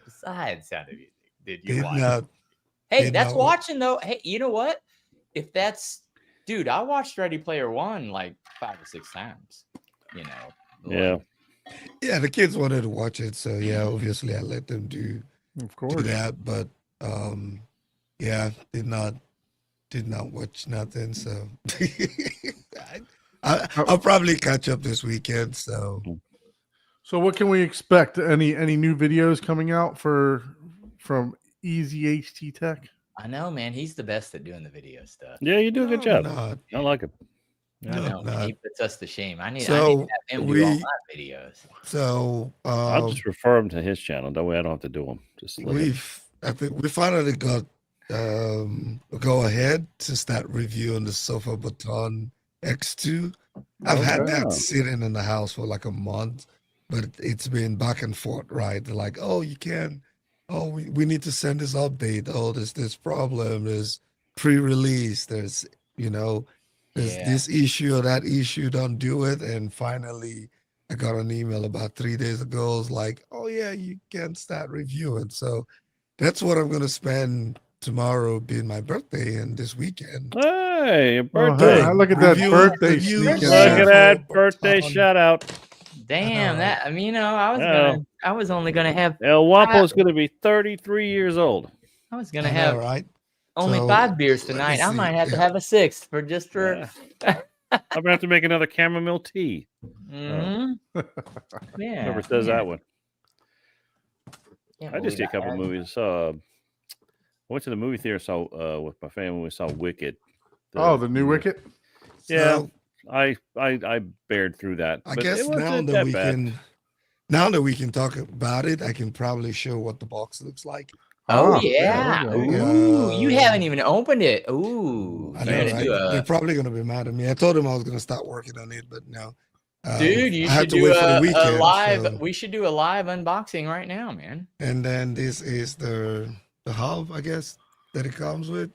besides Sound of Music, did you Did watch not. it? Hey, did that's not- watching though. Hey, you know what? If that's, dude, I watched Ready Player One like 5 or 6 times. You know. Yeah. Yeah, the kids wanted to watch it, so yeah, obviously I let them do Of course. that. But yeah, did not watch nothing. So I'll probably catch up this weekend. So So what can we expect? Any new videos coming out from Easy HT Tech? I know, man. He's the best at doing the video stuff. Yeah, you do a good job. not. I like it. I No, know. not. He puts us to shame. I need to So have him do all we- my videos. So I'll just refer him to his channel. That way I don't have to do them. Just let him. I think we finally got a go ahead to start reviewing the Sofa Baton X2. I've had Okay. that sitting in the house for like a month, but it's been back and forth, right? They're like, oh, you can, oh, we need to send this update. Oh, there's this problem. There's pre-release. There's, there's Yeah. this issue or that issue. Don't do it. And finally, I got an email about 3 days ago. It was like, oh yeah, you can start reviewing. So that's what I'm gonna spend tomorrow, being my birthday, and this weekend. Hey, your Oh, birthday. hey, look at that Review- birthday review sneak in Look there. at that Sofa birthday Baton. shout out. Damn, that I mean, Yeah. I was only gonna have El Wapo's going to be 33 years old. I was gonna I know, have right? only So, 5 beers let me tonight. I might see. have to Yeah. have a 6th for just for Yeah. I'm going to have to make another chamomile tea. Mhm. Yeah. Whoever says yeah. that one. Can't I just believe did a couple hadn't. movies. I went to the movie theater, saw with my family. We saw Wicked. The new Wicket. Yeah. So, I bared through that. I but guess it wasn't now that that we bad. now that we can talk about it, I can probably show what the box looks like. Oh Ah, yeah. there we go. Ooh, you Yeah. haven't even opened it. Ooh. I You know, gotta right? do They're a probably gonna be mad at me. I told them I was gonna start working on it, but no. dude, you I have should to do wait for the a weekend. live so- we should do a live unboxing right now, man. And then this is the hub, I guess, that it comes with.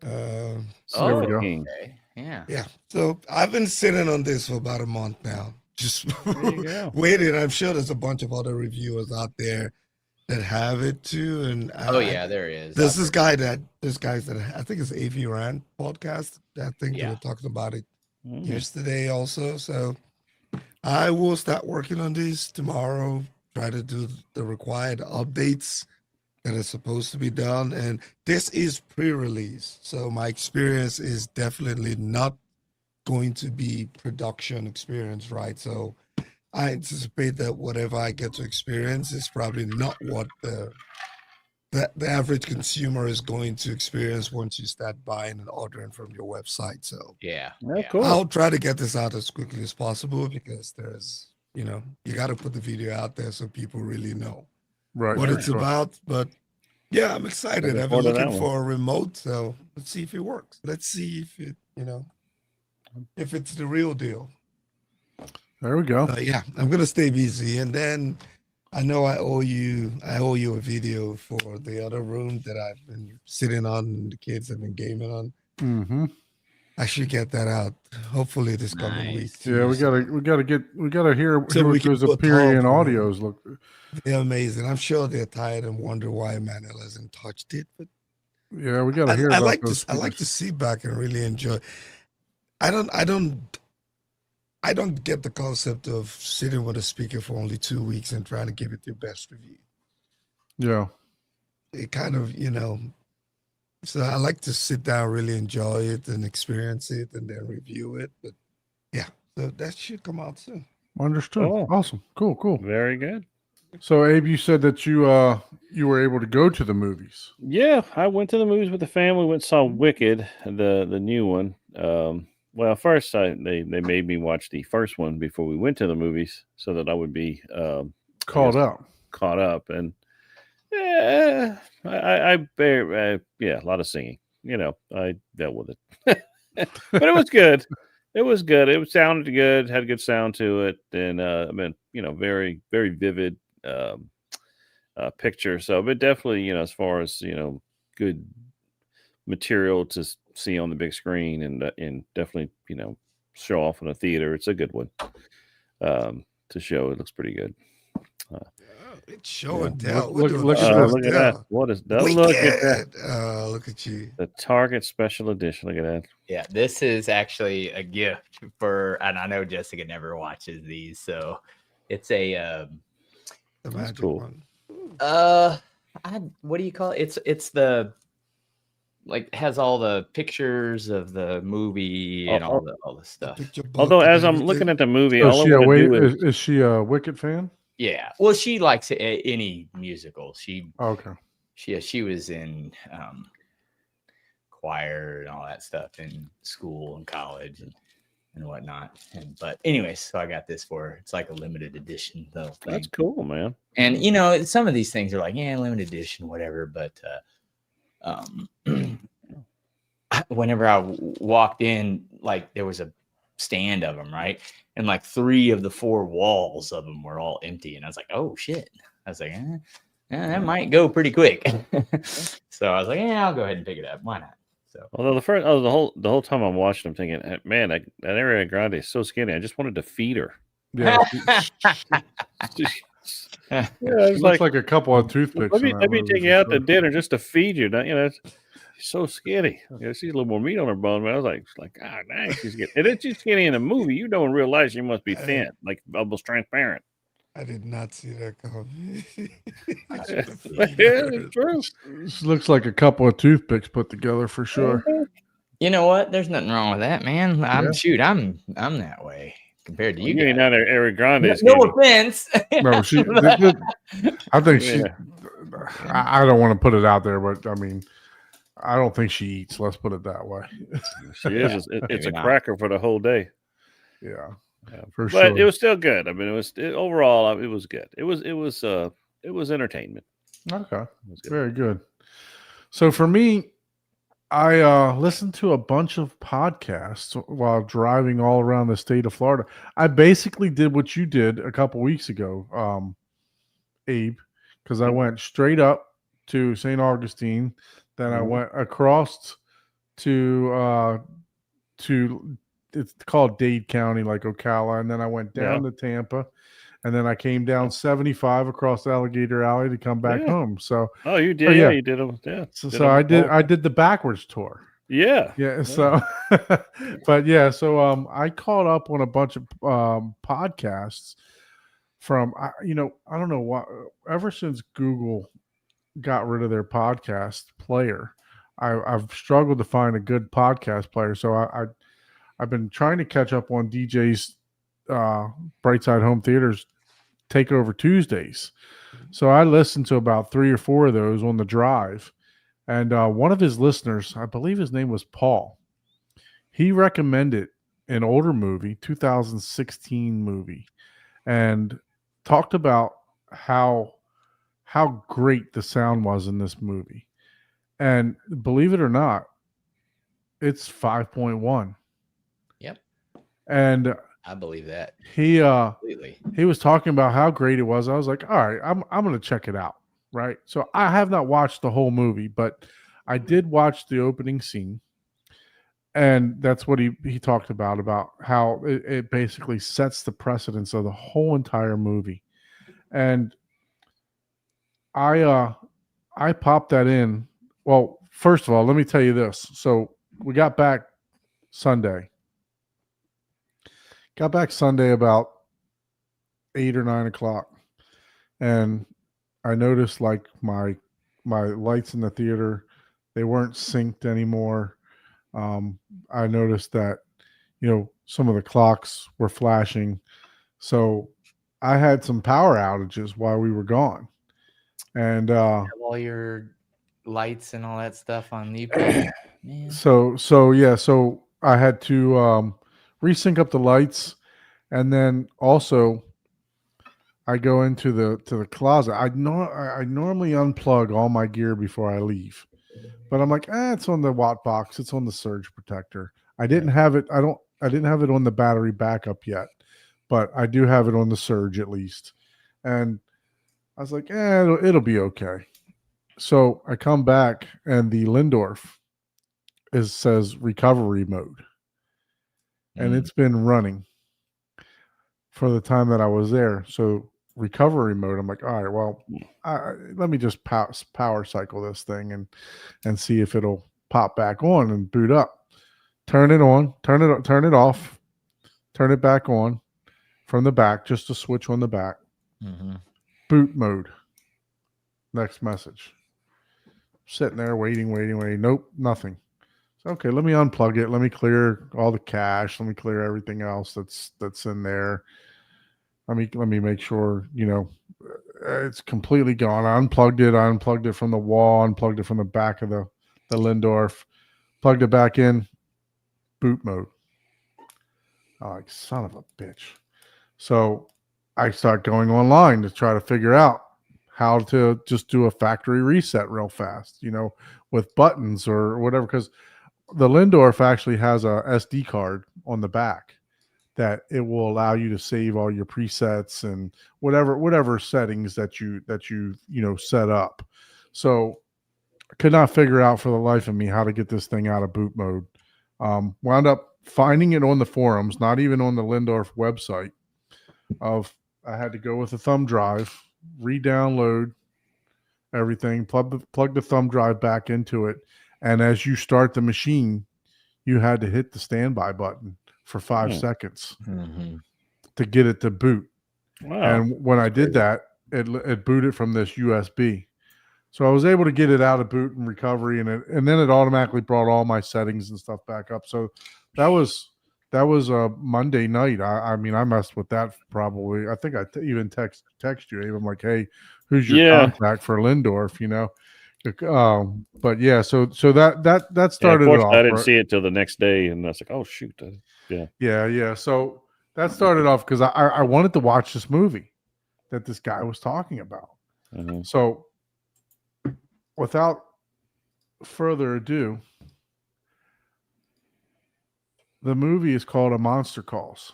There we Oh, go. okay. Yeah. Yeah. So I've been sitting on this for about a month now. Just There you go. waiting. I'm sure there's a bunch of other reviewers out there that have it too. And Oh yeah, there is. there's this guy's that I think it's AV Rand podcast. I think they Yeah. were talking about it Mm. yesterday also. So I will start working on this tomorrow. Try to do the required updates that are supposed to be done. And this is pre-release, so my experience is definitely not going to be production experience, right? So I anticipate that whatever I get to experience is probably not what the average consumer is going to experience once you start buying and ordering from your website. So Yeah. Oh, yeah. cool. I'll try to get this out as quickly as possible, because there's, you got to put the video out there so people really know Right. what for it's sure. about. But yeah, I'm excited. Looking I've been forward to that looking one. for a remote, so let's see if it works. Let's see if it, if it's the real deal. There we go. Yeah, I'm gonna stay busy, and then I know I owe you a video for the other room that I've been sitting on and the kids have been gaming on. Mm-hmm. I should get that out. Hopefully this coming week. Nice. Yeah, we gotta hear So we what can those put Aperian Paul on. audios look. They're amazing. I'm sure they're tired and wonder why Emmanuel hasn't touched it. But Yeah, we gotta hear I about like those. to I like to speakers. sit back and really enjoy. I don't get the concept of sitting with a speaker for only 2 weeks and trying to give it your best review. Yeah, It kind of, so I like to sit down, really enjoy it and experience it and then review it. But yeah, so that should come out soon. understood. Oh. Awesome, cool. Very good. So, Abe, you said that you were able to go to the movies. Yeah, I went to the movies with the family. Went and saw Wicked, the new one. Well, first they made me watch the first one before we went to the movies, so that I would be Called up. caught up. And yeah, I bear yeah, a lot of singing. I dealt with it, but it was good. It was good. It sounded good. Had a good sound to it, and I mean, very very vivid picture. So, but definitely, as far as good material to see on the big screen, and definitely, show off in a theater. It's a good one to show. It looks pretty good. It's show Yeah. and tell. Look- We're doing look at show this. and Look at that. tell. What is that? Look at that. Wicked. Look at you. The Target special edition. Look at that. Yeah, this is actually a gift for, and I know Jessica never watches these, so it's a The That's magic cool. one. what do you call it? It's the has all the pictures of the movie and all the stuff. Picture book Although, and as I'm everything. looking at the movie, So all I she a want to do is is she a Wicked fan? Yeah, well, she likes any musical. She Okay. she was in choir and all that stuff in school and college and whatnot. But anyways, so I got this for her. It's like a limited edition though. that's cool, man. And some of these things are like, yeah, limited edition, whatever. But whenever I walked in, like there was a stand of them, right? And like 3 of the 4 walls of them were all empty. And I was like, oh shit. I was like, that might go pretty quick. So I was like, yeah, I'll go ahead and pick it up. Why not? So Although the whole time I'm watching, I'm thinking, man, that Ariana Grande is so skinny. I just wanted to feed her. Yeah, Yeah, she it's looks like a couple of toothpicks. let me in that movie take for you out sure. to dinner just to feed you. She's so skinny. She's a little more meat on her bone. But I was like, ah, dang, she's skinny. And then she's skinny in the movie. You don't realize she must be thin, like almost transparent. I did not see that coming. Yeah, it's true. She looks like a couple of toothpicks put together for sure. you know what? There's nothing wrong with that, man. Yeah. I'm that way compared to you You ain't guys. not Ariana Grande. No offense. No, I think she. Yeah. I don't want to put it out there, but I mean, I don't think she eats. Let's put it that way. She is. It's Maybe a not. cracker for the whole day. Yeah, Yeah. for But sure. it was still good. I mean, overall, it was good. It was entertainment. Okay, It was good. very good. So for me, I listened to a bunch of podcasts while driving all around the state of Florida. I basically did what you did a couple weeks ago, Abe, because I went straight up to St. Augustine, then I Mhm. went across to it's called Dade County, like Ocala, and then I went down to Tampa, and then I came down 75 across Alligator Alley to come back Yeah. home. So Oh, you did? Oh, Yeah, yeah. you did them. Yeah. so I did the backwards tour. Yeah. Yeah. So, but yeah. So I caught up on a bunch of podcasts from I don't know what. Ever since Google got rid of their podcast player, I've struggled to find a good podcast player. So I've been trying to catch up on DJ's Brightside Home Theater's Takeover Tuesdays. So I listened to about 3 or 4 of those on the drive. And one of his listeners, I believe his name was Paul, he recommended an older movie, 2016 movie, and talked about how great the sound was in this movie. And believe it or not, it's 5.1. Yep. And I believe that he completely. was talking about how great it was. I was like, all right, I'm going to check it out. Right. So I have not watched the whole movie, but I did watch the opening scene. and that's what he talked about how it basically sets the precedence of the whole entire movie. And I popped that in. Well, first of all, let me tell you this. So we got back Sunday. Got back Sunday about 8 or 9 o'clock, and I noticed like my lights in the theater, they weren't synced anymore. I noticed that some of the clocks were flashing, so I had some power outages while we were gone, and Have all your lights and all that stuff on the EP. Man. so I had to resync up the lights, and then also I go into the closet. I normally unplug all my gear before I leave, but I'm like, it's on the watt box, it's on the surge protector. I didn't have it. I didn't have it on the battery backup yet, but I do have it on the surge at least. And I was like, it'll be okay. So I come back and the Lindorf says recovery mode, and it's been running for the time that I was there. So recovery mode, I'm like, all right, well, let me just power cycle this thing and see if it'll pop back on and boot up. Turn it on, turn it off, turn it back on from the back, just a switch on the back. Mm-hmm. Boot mode. Next message. Sitting there waiting. Nope, nothing. So, okay, let me unplug it. Let me clear all the cache. Let me clear everything else that's in there. Let me make sure it's completely gone. I unplugged it from the wall, unplugged it from the back of the Lindorf, plugged it back in. Boot mode. I'm like, son of a bitch. So I start going online to try to figure out how to just do a factory reset real fast, with buttons or whatever, because the Lindorf actually has a SD card on the back that it will allow you to save all your presets and whatever settings that you set up. So I could not figure out for the life of me how to get this thing out of boot mode. Wound up finding it on the forums, not even on the Lindorf website. I had to go with a thumb drive, re-download everything, plug the thumb drive back into it, and as you start the machine, you had to hit the standby button for 5 seconds to get it to boot. Wow. And when I did that, it booted from this USB. So I was able to get it out of boot and recovery, and then it automatically brought all my settings and stuff back up. So that was a Monday night. I mean, I messed with that probably. I think I even text you, Abe. I'm like, hey, who's your contact for Lindorf? But yeah, so that started of course, it off. I didn't see it till the next day, and I was like, oh shoot, yeah. So that started off because I wanted to watch this movie that this guy was talking about. Mm-hmm. So without further ado, the movie is called A Monster Calls.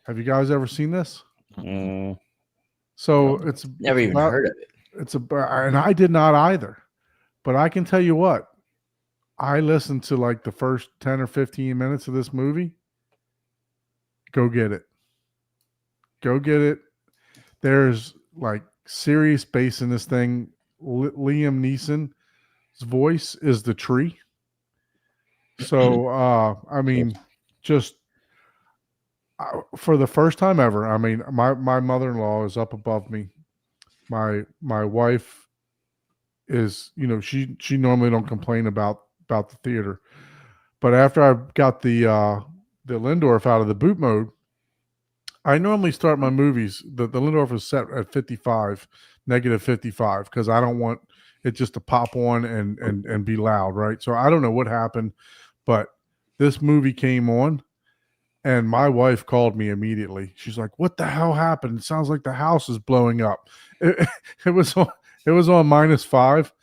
Have you guys ever seen this? So it's never even heard of it. And I did not either. But I can tell you what, I listened to like the first 10 or 15 minutes of this movie. Go get it. Go get it. There's like serious bass in this thing. Liam Neeson's voice is the tree. So, I mean, just for the first time ever, I mean, my mother-in-law is up above me. My wife is, she normally don't complain about the theater, but after I got the Lindorf out of the boot mode, I normally start my movies. The Lindorf is set at -55 because I don't want it just to pop on and be loud, right? So I don't know what happened, but this movie came on, and my wife called me immediately. She's like, "What the hell happened? It sounds like the house is blowing up." It was on -5,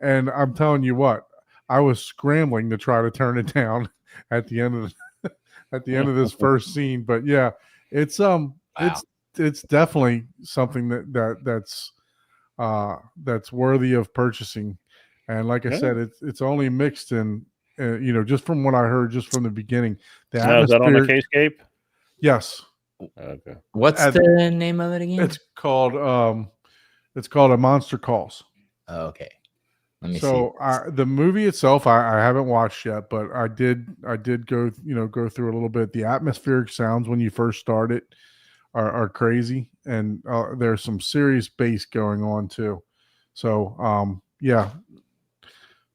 and I'm telling you what, I was scrambling to try to turn it down at the end of this first scene. But yeah, it's it's definitely something that's worthy of purchasing. And like I said, it's only mixed in just from what I heard, just from the beginning, the Now, is that on the atmosphere. K-scape? Yes, Okay. What's And the name of it again? it's called A Monster Calls. Oh, okay. Let me So see. the movie itself, I haven't watched yet, but I did go go through a little bit. The atmospheric sounds when you first start it are crazy, and there's some serious bass going on too. So yeah,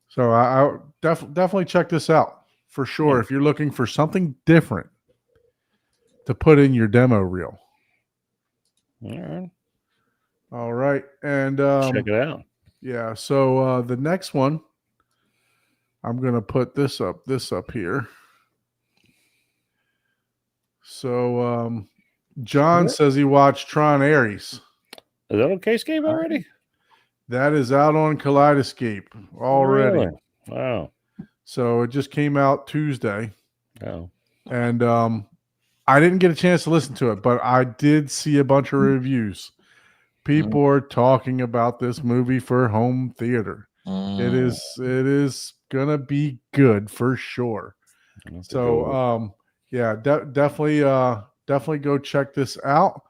so I definitely check this out for sure Yeah. if you're looking for something different to put in your demo reel. All right. All right, and Check it out. yeah, so the next one, I'm gonna put this up here. So John What? says he watched Tron Ares. Is that on K-scape already? That is out on Kaleidoscape already. Really? Wow. So it just came out Tuesday, Oh. and I didn't get a chance to listen to it, but I did see a bunch of reviews. People are talking about this movie for home theater. It is gonna be good for sure. So yeah, definitely go check this out.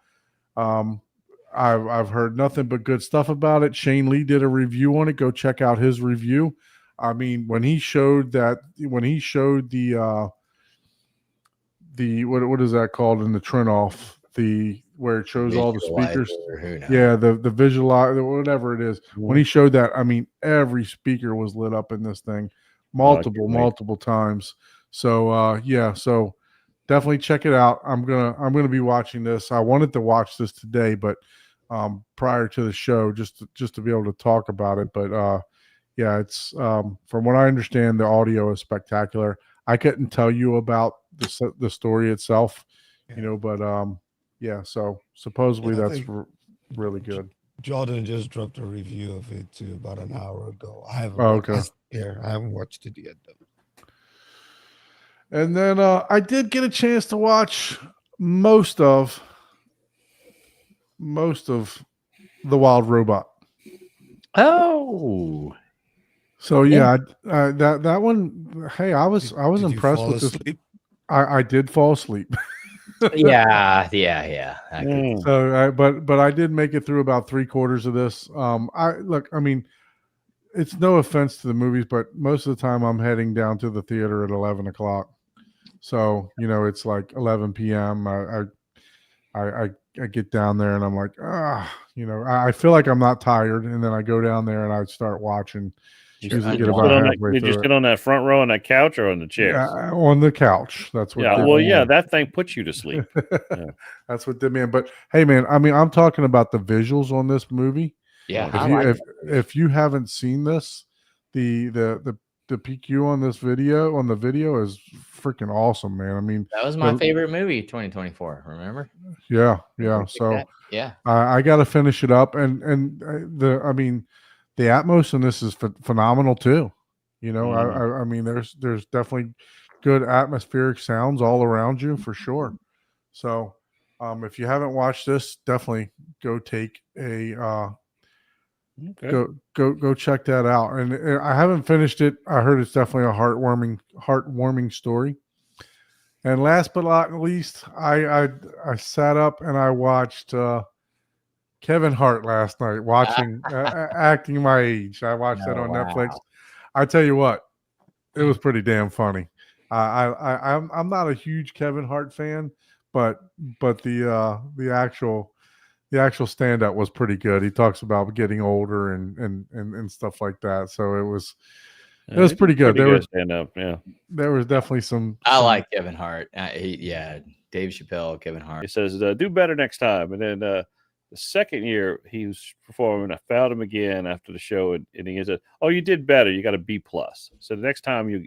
I've heard nothing but good stuff about it. Shane Lee did a review on it. Go check out his review. I mean, when he showed the what is that called in the Trinoff, where it shows all the speakers. Yeah, the visualize, whatever it is. When he showed that, I mean, every speaker was lit up in this thing multiple times. So yeah, so definitely check it out. I'm gonna be watching this. I wanted to watch this today, but prior to the show, just to be able to talk about it. But yeah, it's from what I understand, the audio is spectacular. I couldn't tell you about the story itself, but yeah. So supposedly Yeah, I that's think really good. Jordan just dropped a review of it too about an hour ago. I haven't. Oh, watched, okay. I haven't watched it yet though. And then I did get a chance to watch most of The Wild Robot. Oh, So yeah, that one. Hey, I was Did you impressed fall with this. asleep? I did fall asleep. yeah. I could- Mm. So, but I did make it through about 3/4 of this. I mean, it's no offense to the movies, but most of the time I'm heading down to the theater at 11 o'clock. So it's like 11 p.m. I get down there and I'm like, I feel like I'm not tired, and then I go down there and I start watching. Usually get about halfway Did you through sit on that front row on that couch or on the chairs? Yeah, on the couch. That's what. Yeah. did Well, me yeah, in. that thing puts you to sleep. That's what did me in. But hey, man, I mean, I'm talking about the visuals on this movie. yeah. If I you like if, that. if you haven't seen this, the PQ on this video is freaking awesome, man. I mean, That was my favorite movie, 2024. Remember? yeah. Like So that? Yeah. I got to finish it up, and I mean, the Atmos in this is phenomenal too. I mean, there's definitely good atmospheric sounds all around you for sure. So, if you haven't watched this, definitely go take a Okay. go check that out. And I haven't finished it. I heard it's definitely a heartwarming story. And last but not least, I sat up and I watched Kevin Hart last night, watching Acting My Age. I watched that on Netflix. I tell you what, it was pretty damn funny. I'm not a huge Kevin Hart fan, but the actual stand-up was pretty good. He talks about getting older and stuff like that. So it was pretty good. Stand up. Yeah. There was definitely some. I like Kevin Hart. Dave Chappelle, Kevin Hart. He says, "Do better next time." And then the second year he was performing, I found him again after the show, and he said, "Oh, you did better. You got a B plus. So the next time you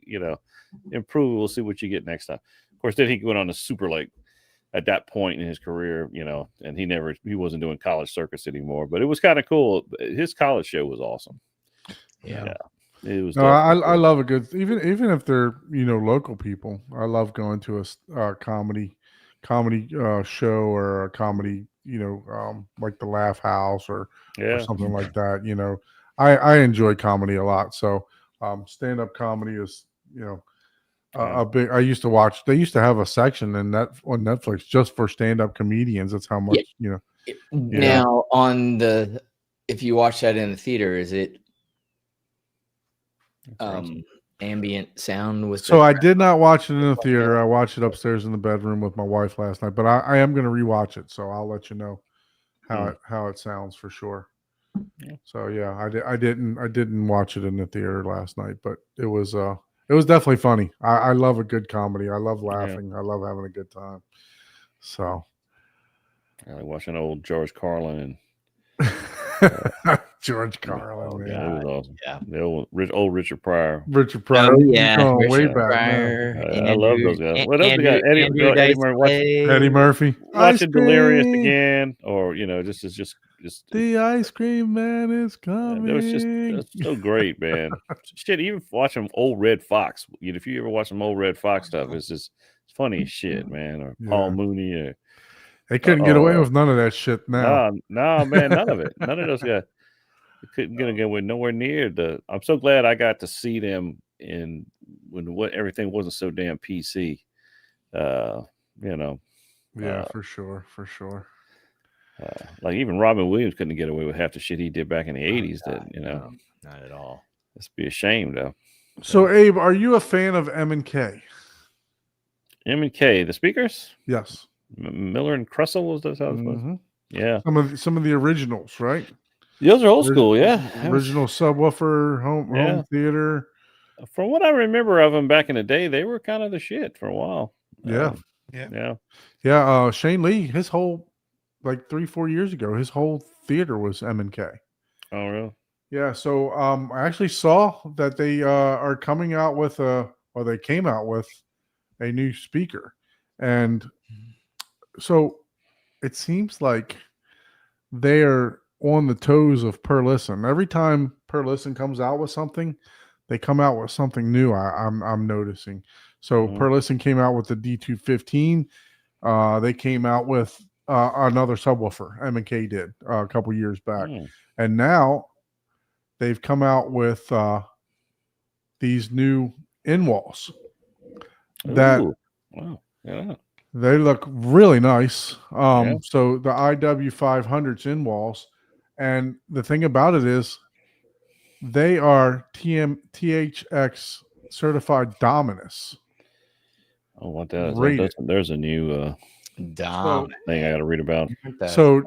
improve, we'll see what you get next time." Of course, then he went on a super at that point in his career, and he wasn't doing college circus anymore. But it was kind of cool. His college show was awesme. Yeah. It was. No, I love a good even if they're local people. I love going to a comedy show or a comedy like the Laugh House or something like that. I enjoy comedy a lot. So stand up comedy is you know, Yeah. a big. I used to watch. They used to have a section on Netflix just for stand-up comedians. That's how much Now on the, if you watch that in the theater, is it ambient sound with? So I did not watch it in the theater. I watched it upstairs in the bedroom with my wife last night. But I am going to rewatch it, so I'll let you know how it sounds for sure. Yeah. So yeah, I didn't watch it in the theater last night, but it was definitely funny. I love a good comedy. I love laughing. I love having a good time. So I like watching old George Carlin and George Carlin, man. yeah, it was awesome. Yeah. The old Richard Pryor. Richard Pryor. Oh you're yeah, going way Richard back now. Pryor, I love those guys. What else we got? Andrew Eddie Dice Murphy. Eddie Murphy. Ice Watching Delirious cream. again, or just The ice cream man is it coming. was just so great, man. Shit, even watching Old Red Fox. If you ever watch some Old Red Fox stuff, it's just funny as shit, man. Or Paul Yeah. Mooney. Or, They couldn't get away with none of that shit now. no, man, none of it. None of those guys. They couldn't get away nowhere near the. I'm so glad I got to see them when everything wasn't so damn PC. Yeah, for sure. Like even Robin Williams couldn't get away with half the shit he did back in the 80s. No, not at all. Let's be ashamed of. So Abe, are you a fan of M&K? M&K, the speakers, Yes. Miller and Kressel, was that how it was? Mhm. Yeah, Some of the originals, right? those are old school. Yeah, Original subwoofer, home theater. From what I remember of them back in the day, they were kind of the shit for a while. Yeah. Yeah. Shane Lee, his whole like 3-4 years ago, his whole theater was M&K. Oh, really? Yeah. So I actually saw that they are coming out with they came out with a new speaker, and so it seems like they're on the toes of Per Listen. Every time Per Listen comes out with something, they come out with something new. I'm noticing. So Per Listen came out with the D215. They came out with another subwoofer. M&K did a couple years back, and now they've come out with these new in-walls that wow, yeah, they look really nice. So the IW500s in-walls, and the thing about it is they are THX certified Dominus. Oh, what that? There's a new Dom thing I got to read about. So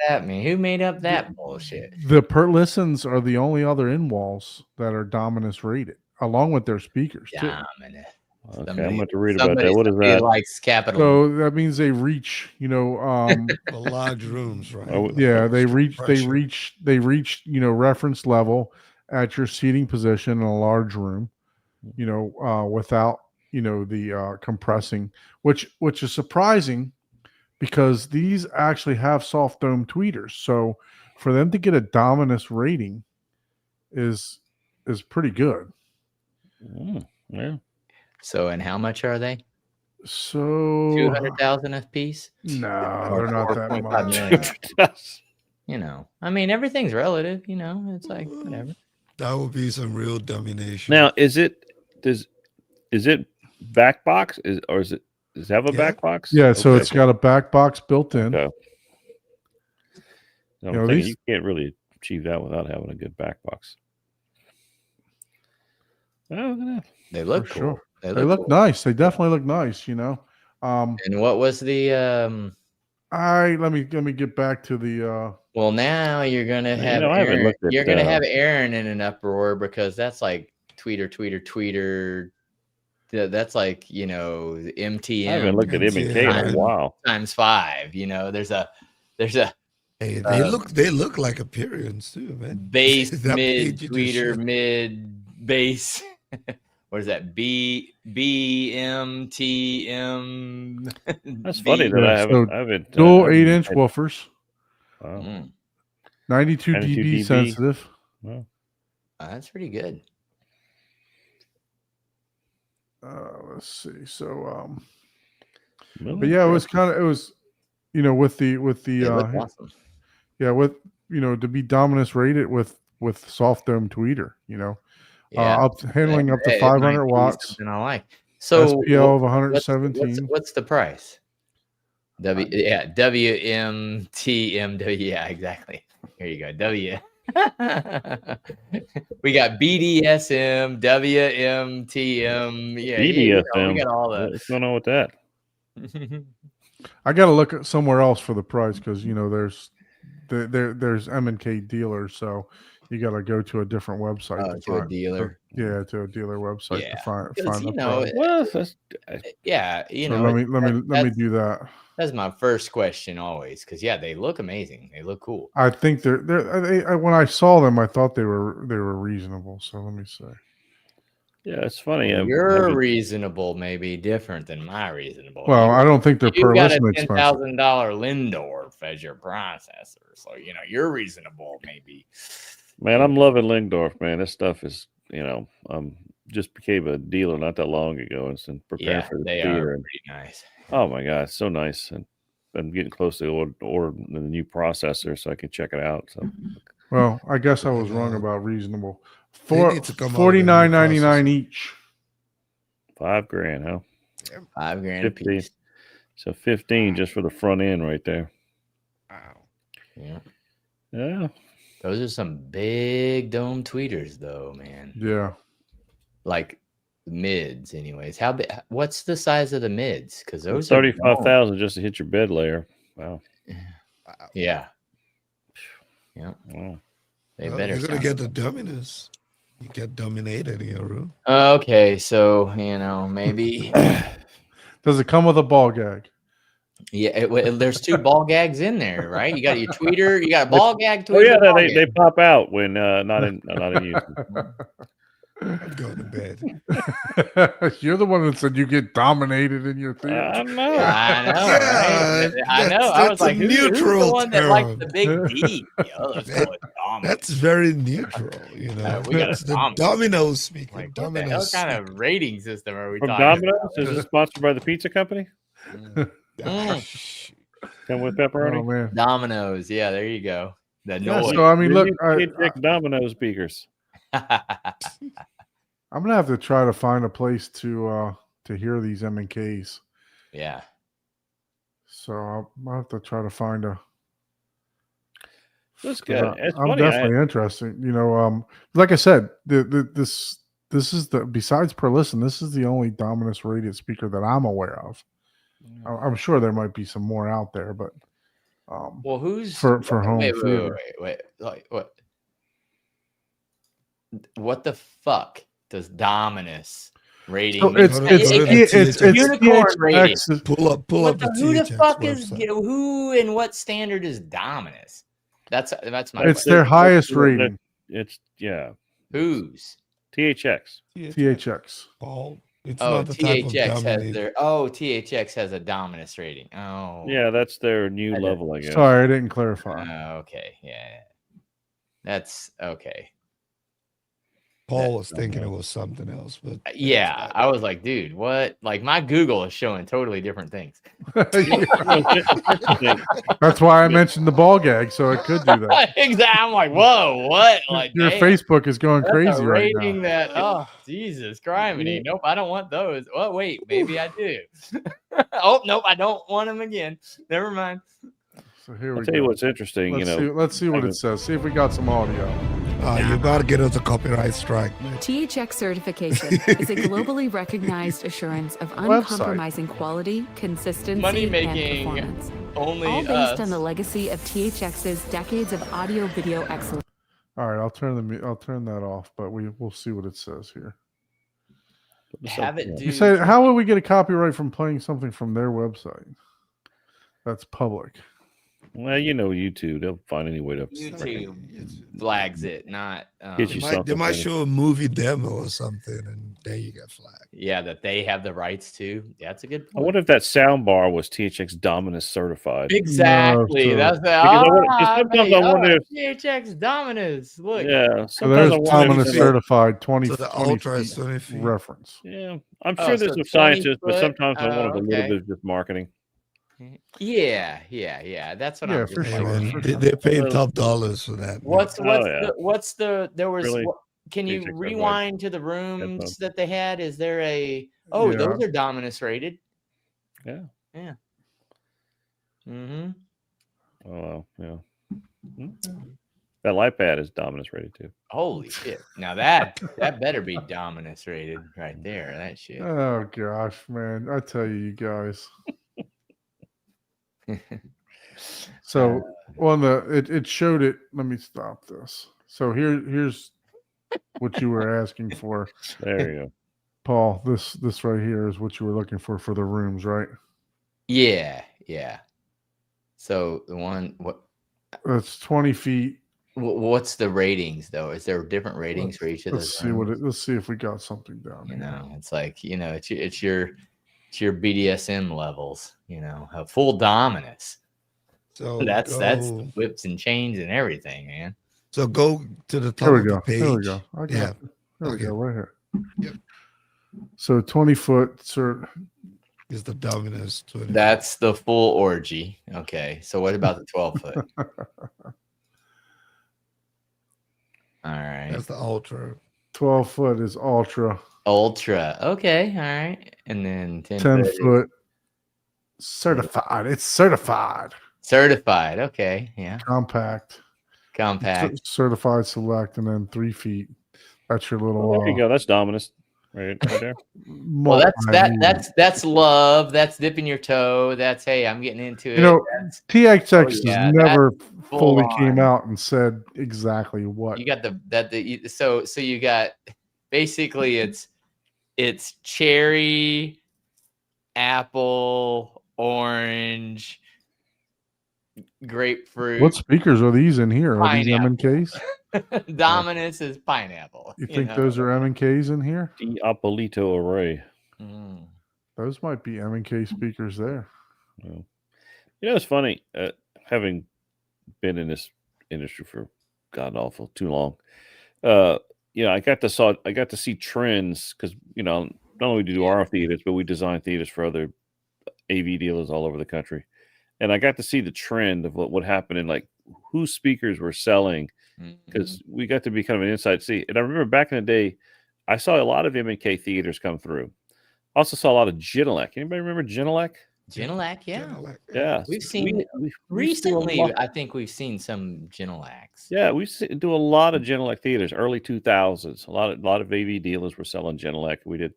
that mean who made up that bullshit? The Per Listens are the only other in-walls that are Dominus rated, along with their speakers too. Dominus. Okay, I'm going to read about that. What is that? Likes capital. So that means they reach, The large rooms, right? Yeah, they reach, reference level at your seating position in a large room, without, the compressing, which is surprising because these actually have soft dome tweeters. So for them to get a Dominus rating is pretty good. Yeah. So, and how much are they? So 200,000 a piece? No, they're not that much. I mean, everything's relative. It's like whatever. That would be some real domination. Now, is it back box? Does it have a back box? Yeah, so it's got a back box built in. Okay. I'm thinking you can't really achieve that without having a good back box. Oh, they look cool. Sure. They look cool. Nice. They definitely look nice. And what was the? Let me get back to the. Well, now you're gonna have Aaron, you're gonna have Aaron in an uproar because that's like tweeter. That's like MTM. I haven't looked at M&K in a while. Times 5. There's a. Hey, they look like Aperions too, man. Base, mid, tweeter, mid, base. What is that? BMTM. That's funny that I haven't. Dual 8-inch woofers. Wow. 92 dB sensitive. Wow. That's pretty good. Let's see. So, but yeah, it was with the awesome. Yeah, with to be Dominus rated with soft dome tweeter, handling up to it 500 might be watts. something I like. So SPL of what's 117. what's the price? WMTMW. Yeah, exactly. Here you go. W. We got BDSM, WMTM. Yeah, BDSM. we got all the. What's going on with that? I got to look at somewhere else for the price because there's M&K dealers, so you got to go to a different website To a dealer. to a dealer website to find the price. Well, So let me do that. That's my first question always, because they look amazing. They look cool. I think they're when I saw them, I thought they were reasonable. So let me see. Yeah, it's funny. Your reasonable may be different than my reasonable. Well, I don't think they're per listen expensive. You got a $10,000 Lindorf as your processor, so you're reasonable maybe. Man, I'm loving Lindorf, man. This stuff is, just became a dealer not that long ago and preparing for the theater. Are pretty nice. Oh my God, it's so nice. And I'm getting close to ordering the new processor so I can check it out. So, well, I guess I was wrong about reasonable. $49.99 each. $5,000, huh? $5,000 a piece. So 15 just for the front end right there. Wow. Yeah. Those are some big dome tweeters, though, man. Yeah. Like mids, anyways. How big? What's the size of the mids? Because those 35,000 just to hit your bed layer. Wow. Yeah. Wow. You're gonna get the dumminess. You get dominated in your room. Okay, so maybe. Does it come with a ball gag? Yeah, there's 2 ball gags in there, right? You got your tweeter, you got a ball gag. Oh yeah, they pop out when not in use. I'm going to bed. You're the one that said you get dominated in your theater. I know. I know. I was like, who's the one that likes the big D? That's very neutral. We got the Domino's speaking. Like, Domino's. What kind of rating system are we From talking Domino's? Is it sponsored by the pizza company? Come with pepperoni. Oh, man. Domino's. Yeah, there you go. The noise. So I mean, look, Domino's speakers. I'm gonna have to try to find a place to hear these M&Ks. Yeah. So I'll have to try to find a. That's good. I'm definitely interested. Like I said, this is besides Per Listen, this is the only Dominus rated speaker that I'm aware of. I'm sure there might be some more out there, but well, who's for home theater? Wait, like what? What the fuck does Dominus rating? So it's unicorn rating. Pull up who the fuck is who and what standard is Dominus? That's my. It's their highest rating. It's Who's THX? THX. Paul. It's not the THX has their. Oh, THX has a Dominus rating. Oh. Yeah, that's their new level, I guess. Sorry, I didn't clarify. Okay, yeah, that's okay. Paul was thinking it was something else, but yeah, I was like, dude, what? Like my Google is showing totally different things. That's why I mentioned the ball gag, so it could do that. Exactly. I'm like, whoa, what? Like your Facebook is going crazy right now. That, oh, Jesus criminy. Nope, I don't want those. Oh, wait, maybe I do. Oh, nope, I don't want them again. Never mind. So here we go. Tell you what's interesting. Let's see what it says. See if we got some audio. You gotta get us a copyright strike. THX certification is a globally recognized assurance of uncompromising quality, consistency, money-making and performance. Only all based on the legacy of THX's decades of audio-video excellence. All right, I'll turn that off, but we'll see what it says here. Have it do. You say, how will we get a copyright from playing something from their website? That's public. Well, YouTube, they'll find any way to. YouTube flags it, not. They might show a movie demo or something, and there you get flagged. Yeah, that they have the rights to. Yeah, that's a good point. I wonder if that sound bar was THX Dominus certified. Exactly. No, that's the. Sometimes I wonder if THX Dominus. Look. Yeah. So there's Dominus certified 20. So the Ultra is 20 feet. Reference. Yeah, I'm sure there's some scientists, but sometimes I wonder if a little bit of just marketing. Yeah. That's what I'm for sure. They're paying top dollars for that. There was can you rewind to the rooms that they had? Is there a? Oh, Yeah. those are Dominus rated. Yeah. Yeah. Mm-hmm. Oh, well, yeah. That light pad is Dominus rated too. Holy shit! Now that better be Dominus rated right there. That shit. Oh gosh, man! I tell you guys. So on it showed it. Let me stop this. So here's what you were asking for. There you go, Paul. This right here is what you were looking for the rooms, right? Yeah. So the one It's 20 feet. What's the ratings though? Is there different ratings for each of those? Let's see if we got something down. You know, it's like it's your BDSM levels. A full Dominus. So that's whips and chains and everything, man. So go to the top of the page. There we go. There we go. Right here. Yep. So 20-foot, sir. Is the Dominus 20? That's the full orgy. Okay. So what about the 12-foot? All right. That's the ultra. 12-foot is ultra. Ultra. Okay. All right. And then 10-foot certified. It's certified. Certified. Okay. Yeah. Compact. Certified select, and then 3 feet. That's your little. There you go. That's Dominus. Right there. Well, that's love. That's dipping your toe. That's, hey, I'm getting into it. TXX never fully came out and said exactly what. You got so you got basically it's cherry, apple, orange, grapefruit. What speakers are these in here? Are these M&Ks? Dominus is pineapple. You think those are M&Ks in here? The Apolito array. Those might be M&K speakers there. Well, it's funny. Having been in this industry for god awful too long. I got to see trends because not only do we do our theaters, but we design theaters for other AV dealers all over the country. And I got to see the trend of what happened in like whose speakers were selling, because we got to be kind of an inside see. And I remember back in the day, I saw a lot of M&K theaters come through. Also saw a lot of Genelec. Anybody remember Genelec? Genelec, yeah. Yeah. We've seen recently, I think we've seen some Genelecs. Yeah, we do a lot of Genelec theaters, early 2000s. A lot of AV dealers were selling Genelec. We did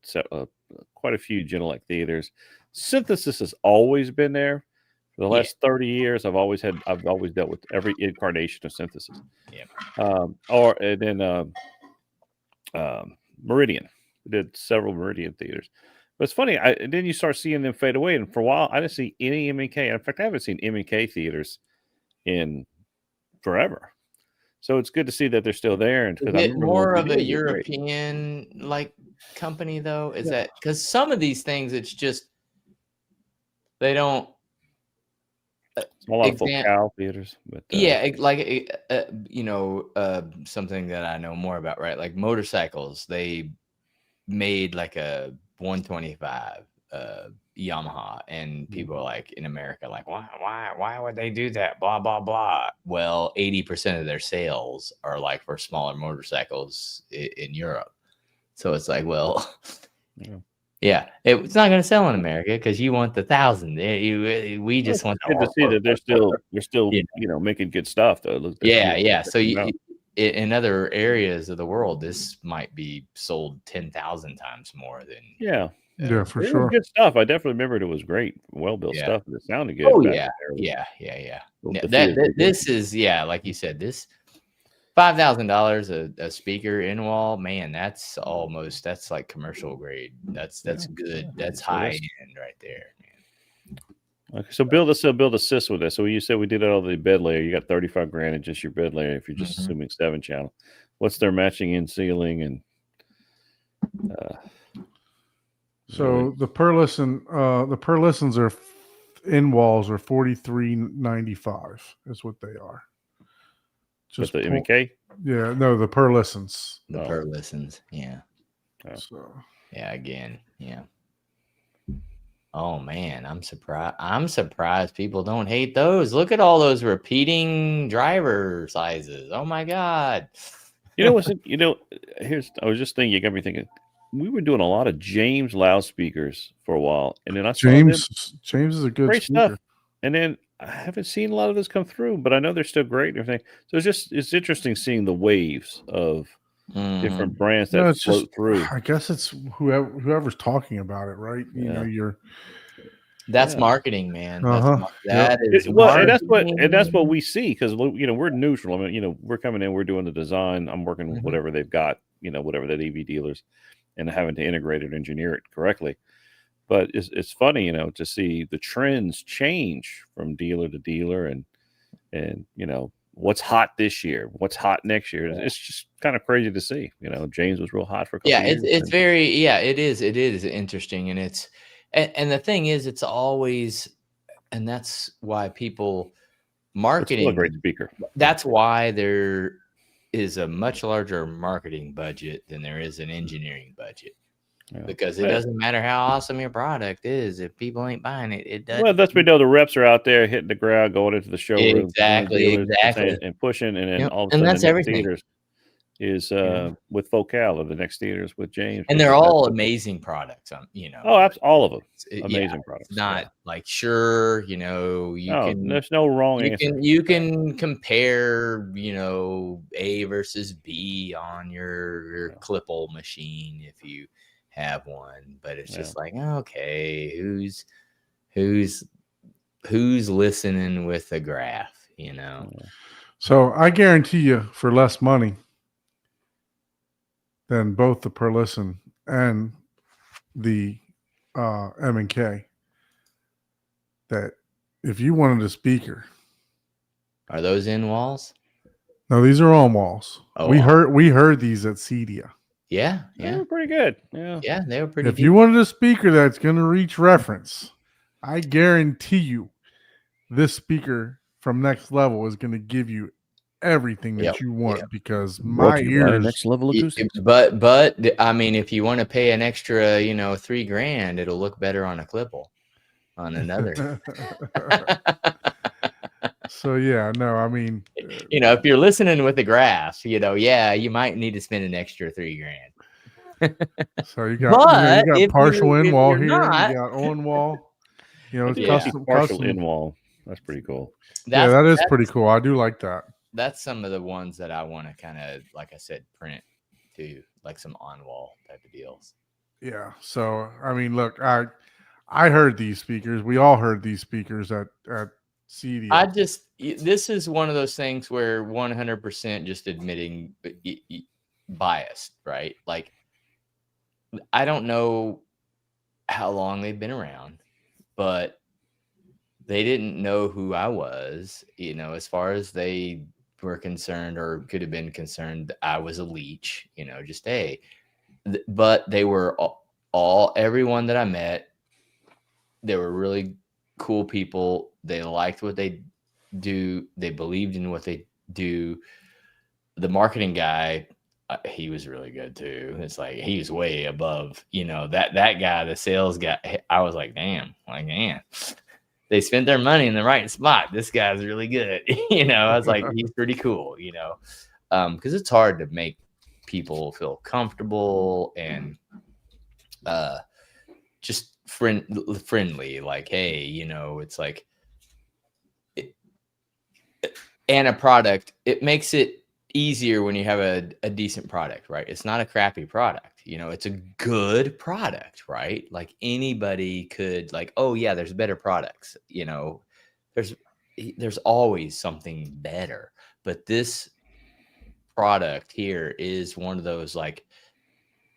quite a few Genelec theaters. Synthesis has always been there. For the last 30 years, I've always dealt with every incarnation of Synthesis. Yeah. Meridian. We did several Meridian theaters. But it's funny, and then you start seeing them fade away. And for a while, I didn't see any M&K. In fact, I haven't seen M&K theaters in forever. So it's good to see that they're still there. And is it more of a European like company though? Is that because some of these things, it's just they don't. A lot of Focal theaters, but something that I know more about, right? Like motorcycles, they made like a 125 Yamaha, and people are like in America, like why would they do that? Blah blah blah. Well, 80% of their sales are like for smaller motorcycles in Europe, so it's like, well, yeah, it's not going to sell in America because you want the 1,000. We just want good to see that they're still making good stuff though. Yeah. So in other areas of the world, this might be sold 10,000 times more than. Yeah, for sure. Good stuff. I definitely remembered it was great, well built stuff. It sounded good. Oh yeah. This is like you said, this $5,000 a speaker in wall, man. That's like commercial grade. That's good. That's high end right there, man. Okay, so build a sys with this. So you said we did it all the bed layer. You got $35,000 in just your bed layer if you're just assuming 7-channel. What's their matching in ceiling and? So the per listens are in walls are $43.95 is what they are. Just the M&K? Yeah, no, the per listens. The per listens, yeah. So again. Oh man, I'm surprised people don't hate those. Look at all those repeating driver sizes. Oh my god. You know what's I was just thinking, you got me thinking. We were doing a lot of James loudspeakers for a while, and then I saw them, James is a good great speaker. stuff. And then I haven't seen a lot of this come through, but I know they're still great and everything. So it's interesting seeing the waves of different brands that No, it's float just through. I guess it's whoever's talking about it, right? You know, Yeah. That's Yeah. marketing, man. Uh-huh. That is And that's marketing. what we see, because we're neutral. I mean, we're coming in, we're doing the design. I'm working with whatever they've got, whatever that EV dealers, and having to integrate it, engineer it correctly. But it's funny, to see the trends change from dealer to dealer, and what's hot this year, what's hot next year. It's just kind of crazy to see. James was real hot for a couple years. It's very it is interesting, and it's and the thing is, it's always, and that's why people marketing, still a great speaker. That's why there is a much larger marketing budget than there is an engineering budget. Yeah. Because it doesn't matter how awesome your product is, if people ain't buying it, it doesn't. Well, that's we know the reps are out there hitting the ground, going into the showroom, exactly, and pushing, and then all of a sudden that's the next everything. theaters is with Focal, or the next theaters with James, and they're all amazing products. All of them amazing products. Not like there's no wrong answer. You can compare, A versus B on your Clipple machine if you have one, but it's just like, okay, who's listening with a graph, So I guarantee you, for less money than both the per listen and the M&K, that if you wanted a speaker, are those in walls? No, these are on walls. Oh, we heard these at CEDIA. Yeah, they were pretty good. Yeah, they were pretty. If you wanted a speaker that's going to reach reference, I guarantee you, this speaker from Next Level is going to give you everything that you want, because my ears. Next Level Acoustics. But I mean, if you want to pay an extra, $3,000, it'll look better on a Clipple, on another. So I mean, if you're listening with the graph, you might need to spend an extra $3,000. So you got partial in wall here, you got on wall. It's custom in wall. That's pretty cool. That is pretty cool. I do like that. That's some of the ones that I want to kind of, like I said, print to, like some on wall type of deals. Yeah. So I mean, look, I heard these speakers. We all heard these speakers at CEDIA. This is one of those things where 100% just admitting biased, right? Like, I don't know how long they've been around, but they didn't know who I was, as far as they were concerned, or could have been concerned. I was a leech, just but they were everyone that I met, they were really cool people. They liked what they do. They believed in what they do. The marketing guy, he was really good too. It's like, he was way above, that guy, the sales guy. I was like, damn, they spent their money in the right spot. This guy's really good. I was like, he's pretty cool, because it's hard to make people feel comfortable and just friendly. Like, hey, it's like, and a product, it makes it easier when you have a decent product, right? It's not a crappy product. It's a good product, right? Like, anybody could, like, oh yeah, there's better products. There's always something better, but this product here is one of those, like,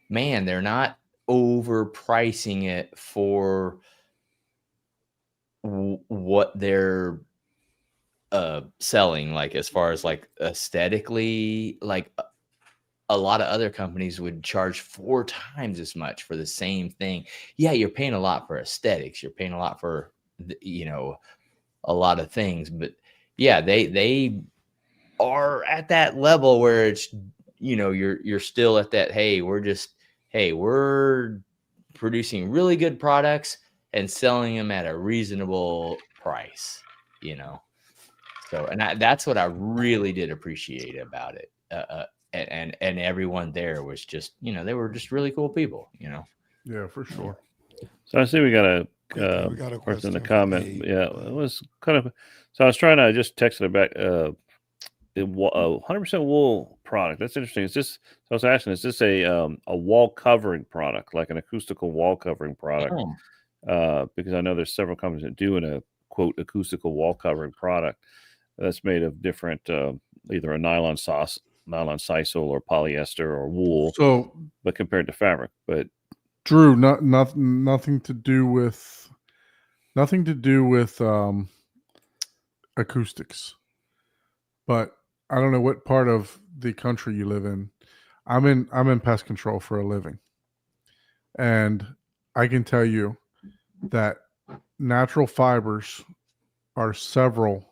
man, they're not overpricing it for what they're selling, like, as far as like aesthetically. Like, a lot of other companies would charge 4 times as much for the same thing. Yeah, you're paying a lot for aesthetics, you're paying a lot for a lot of things, but yeah, they are at that level where it's, you're still at that, we're producing really good products and selling them at a reasonable price, So, and that's what I really did appreciate about it. and everyone there was just, they were just really cool people, Yeah, for sure. So I see we got a Okay, we got a person in the question from comment. Abe. Yeah, it was kind of. So I was trying to just texted it back. 100% wool product. That's interesting. It's just. So I was asking, is this a wall covering product, like an acoustical wall covering product? Because I know there's several companies that do a quote acoustical wall covering product that's made of different, either a nylon sisal or polyester or wool, So, but compared to fabric. But Drew, nothing to do with acoustics. But I don't know what part of the country you live in. I'm in pest control for a living, and I can tell you that natural fibers are several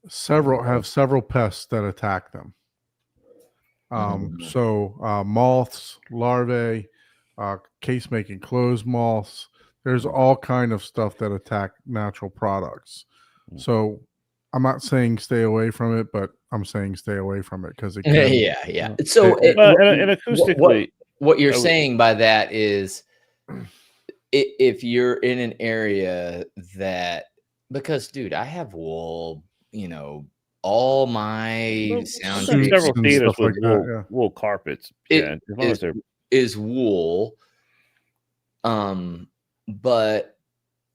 have several pests that attack them. So moths, larvae, case making clothes moths. There's all kind of stuff that attack natural products. So I'm not saying stay away from it, but I'm saying stay away from it because it can. Yeah. So and acoustically, what you're I would- saying by that is if you're in an area that, because dude, I have wool, all my well, sound Suits several and theaters stuff with like that, yeah. wool carpets. It Yeah, as long as they're is wool. But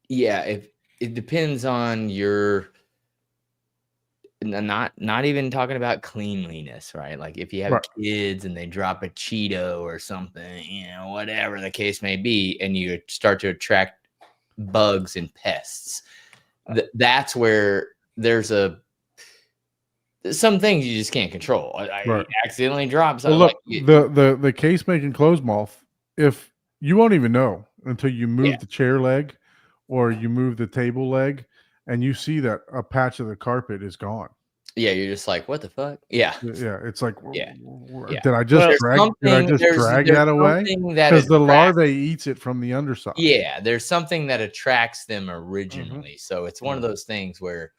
yeah, if it depends on your, not even talking about cleanliness, right? Like if you have Right. kids and they drop a Cheeto or something, whatever the case may be, and you start to attract bugs and pests, that's where there's some things you just can't control. I Right. accidentally dropped Well, something. look, the case making clothes moth, if you won't even know until you move the chair leg or you move the table leg and you see that a patch of the carpet is gone. Yeah, you're just like, what the fuck? Yeah. Yeah, it's like, Yeah. did I just There's drag? Did I just there's drag that away? something that Because the attracts- larvae eats it from the underside. Yeah, there's something that attracts them originally. So it's one of those things where,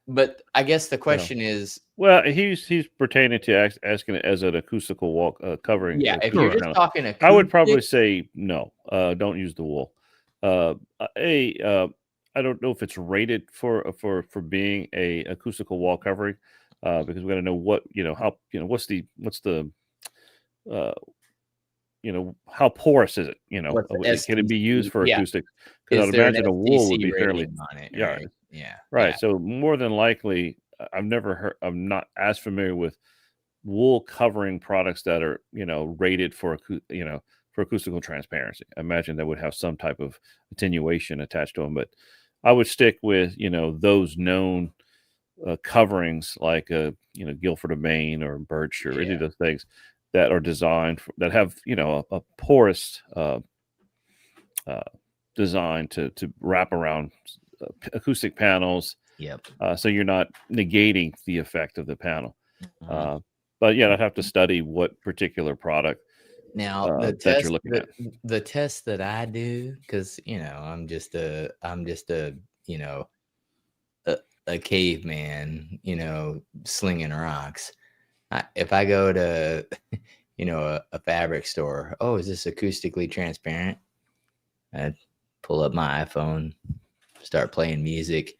but I guess the question is, well, he's pertaining to asking it as an acoustical wall covering. yeah, if acoustic you're just panel. talking, I would probably say no. Don't use the wool. I don't know if it's rated for being a acoustical wall covering, because we got to know what how what's the how porous is it? What's the Can it be used for yeah. acoustics? Because is I'd there an imagine a wool would STC be fairly rating on it? yeah. Right. Yeah. Right. Yeah. So more than likely, I've never heard. I'm not as familiar with wool covering products that are rated for for acoustical transparency. I imagine that would have some type of attenuation attached to them, but I would stick with those known coverings like Guilford of Maine or Birch or any of those things that are designed that have a porous design to wrap around acoustic panels. Yep. So you're not negating the effect of the panel. Mhm. But yeah, I'd have to study what particular product Now the that test, you're looking at. the test that I do, because I'm just a a caveman, slinging rocks. If I go to a fabric store, oh, is this acoustically transparent? I'd pull up my iPhone, start playing music,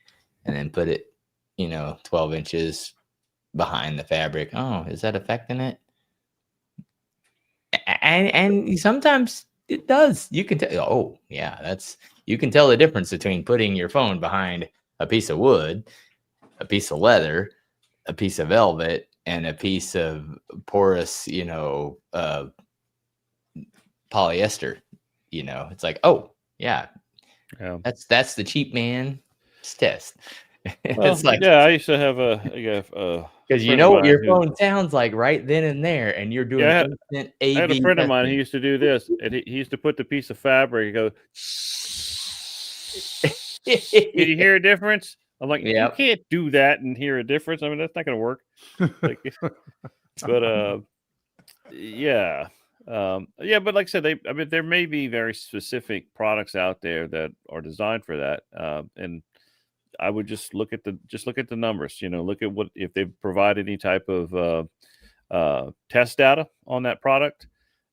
and then put it 12 inches behind the fabric. Oh, is that affecting it? And sometimes it does. You can tell. Oh, yeah, you can tell the difference between putting your phone behind a piece of wood, a piece of leather, a piece of velvet, and a piece of porous, polyester. It's like, oh yeah, that's the cheap man's test. It's like, I used to have because you know what your phone sounds like right then and there, and you're doing instant A/B. I had a friend of mine who used to do this, and he used to put the piece of fabric and go. Did you hear a difference? I'm like, you can't do that and hear a difference. I mean, that's not going to work. But but like I said, there may be very specific products out there that are designed for that, and I would just look at the numbers. Look at what if they provide any type of test data on that product,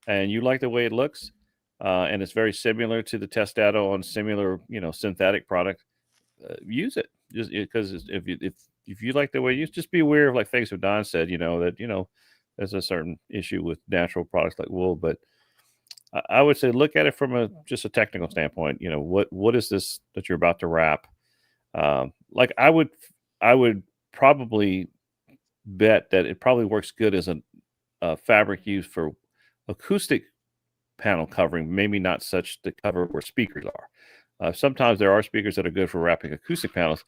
and you like the way it looks, and it's very similar to the test data on similar synthetic product. Use it just because if you like the way you just be aware of like things that Don said. That there's a certain issue with natural products like wool, but I would say look at it from just a technical standpoint. What is this that you're about to wrap? Like I would probably bet that it probably works good as a fabric used for acoustic panel covering, maybe not such the cover where speakers are. Sometimes there are speakers that are good for wrapping acoustic panels,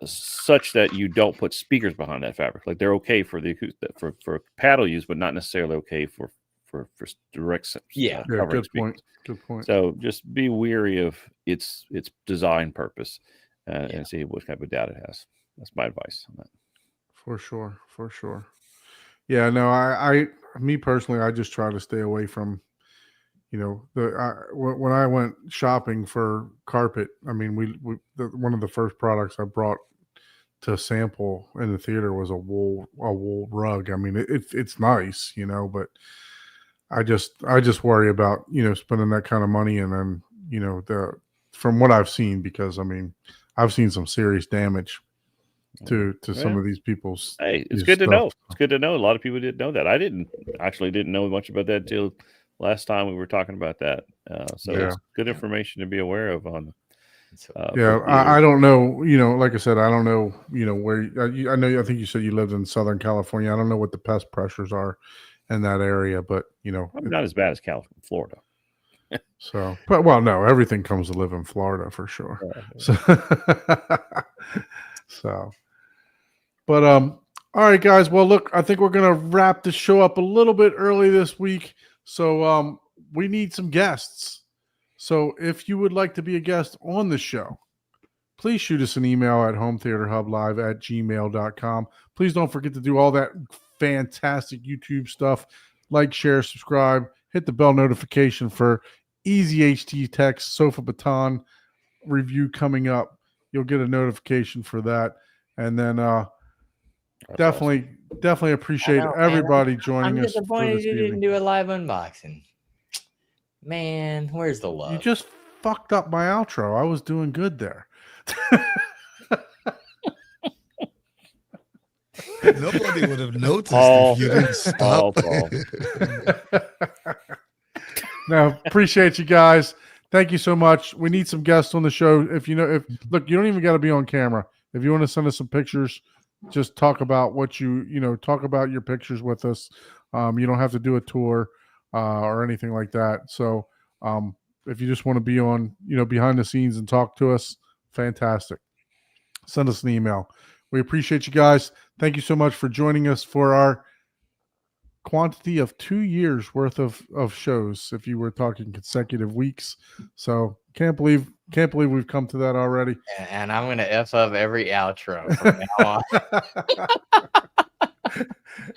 such that you don't put speakers behind that fabric. Like they're okay for the for paddle use, but not necessarily okay for direct Yeah. covering Good speakers. point. Good point. So just be weary of its design purpose and see what type of data it has. That's my advice on that. For sure. Yeah, no, me personally, I just try to stay away from, when I went shopping for carpet. I mean, one of the first products I brought to sample in the theater was a wool rug. I mean, it's nice, but I just worry about spending that kind of money and then from what I've seen, because I mean I've seen some serious damage to some of these people's. Hey, it's these good to stuff. know. It's good to know. A lot of people didn't know that. I didn't know much about that till last time we were talking about that. So Yeah. it's good information to be aware of on. Yeah, for I theaters. don't know. Like I said, I don't know. Where I think you said you lived in Southern California. I don't know what the pest pressures are in that area, but Not as bad as California, Florida. so. But well, no, everything comes to live in Florida for sure. So, but all right, guys. Well, look, I think we're gonna wrap the show up a little bit early this week. So we need some guests. So if you would like to be a guest on the show, please shoot us an email at hometheaterhublive@gmail.com. Please don't forget to do all that fantastic YouTube stuff. Like, share, subscribe, hit the bell notification for Easy HT Text Sofa Baton review coming up. You'll get a notification for that. And then definitely appreciate I know, everybody I'm joining us. disappointed this you didn't evening. do a live unboxing. Man, where's the love? You just fucked up my outro. I was doing good there. Nobody would have noticed Paul. if you didn't stop. Paul. No, appreciate you guys. Thank you so much. We need some guests on the show. Look, you don't even got to be on camera. If you want to send us some pictures, just talk about what talk about your pictures with us. You don't have to do a tour or anything like that. So if you just want to be on, behind the scenes and talk to us, fantastic. Send us an email. We appreciate you guys. Thank you so much for joining us for our quantity of 2 years worth of shows, if you were talking consecutive weeks. So can't believe we've come to that already. And I'm gonna F up every outro from now on.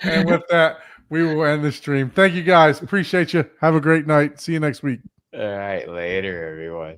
And with that, we will end the stream. Thank you guys. Appreciate you. Have a great night. See you next week. All right, later, everyone.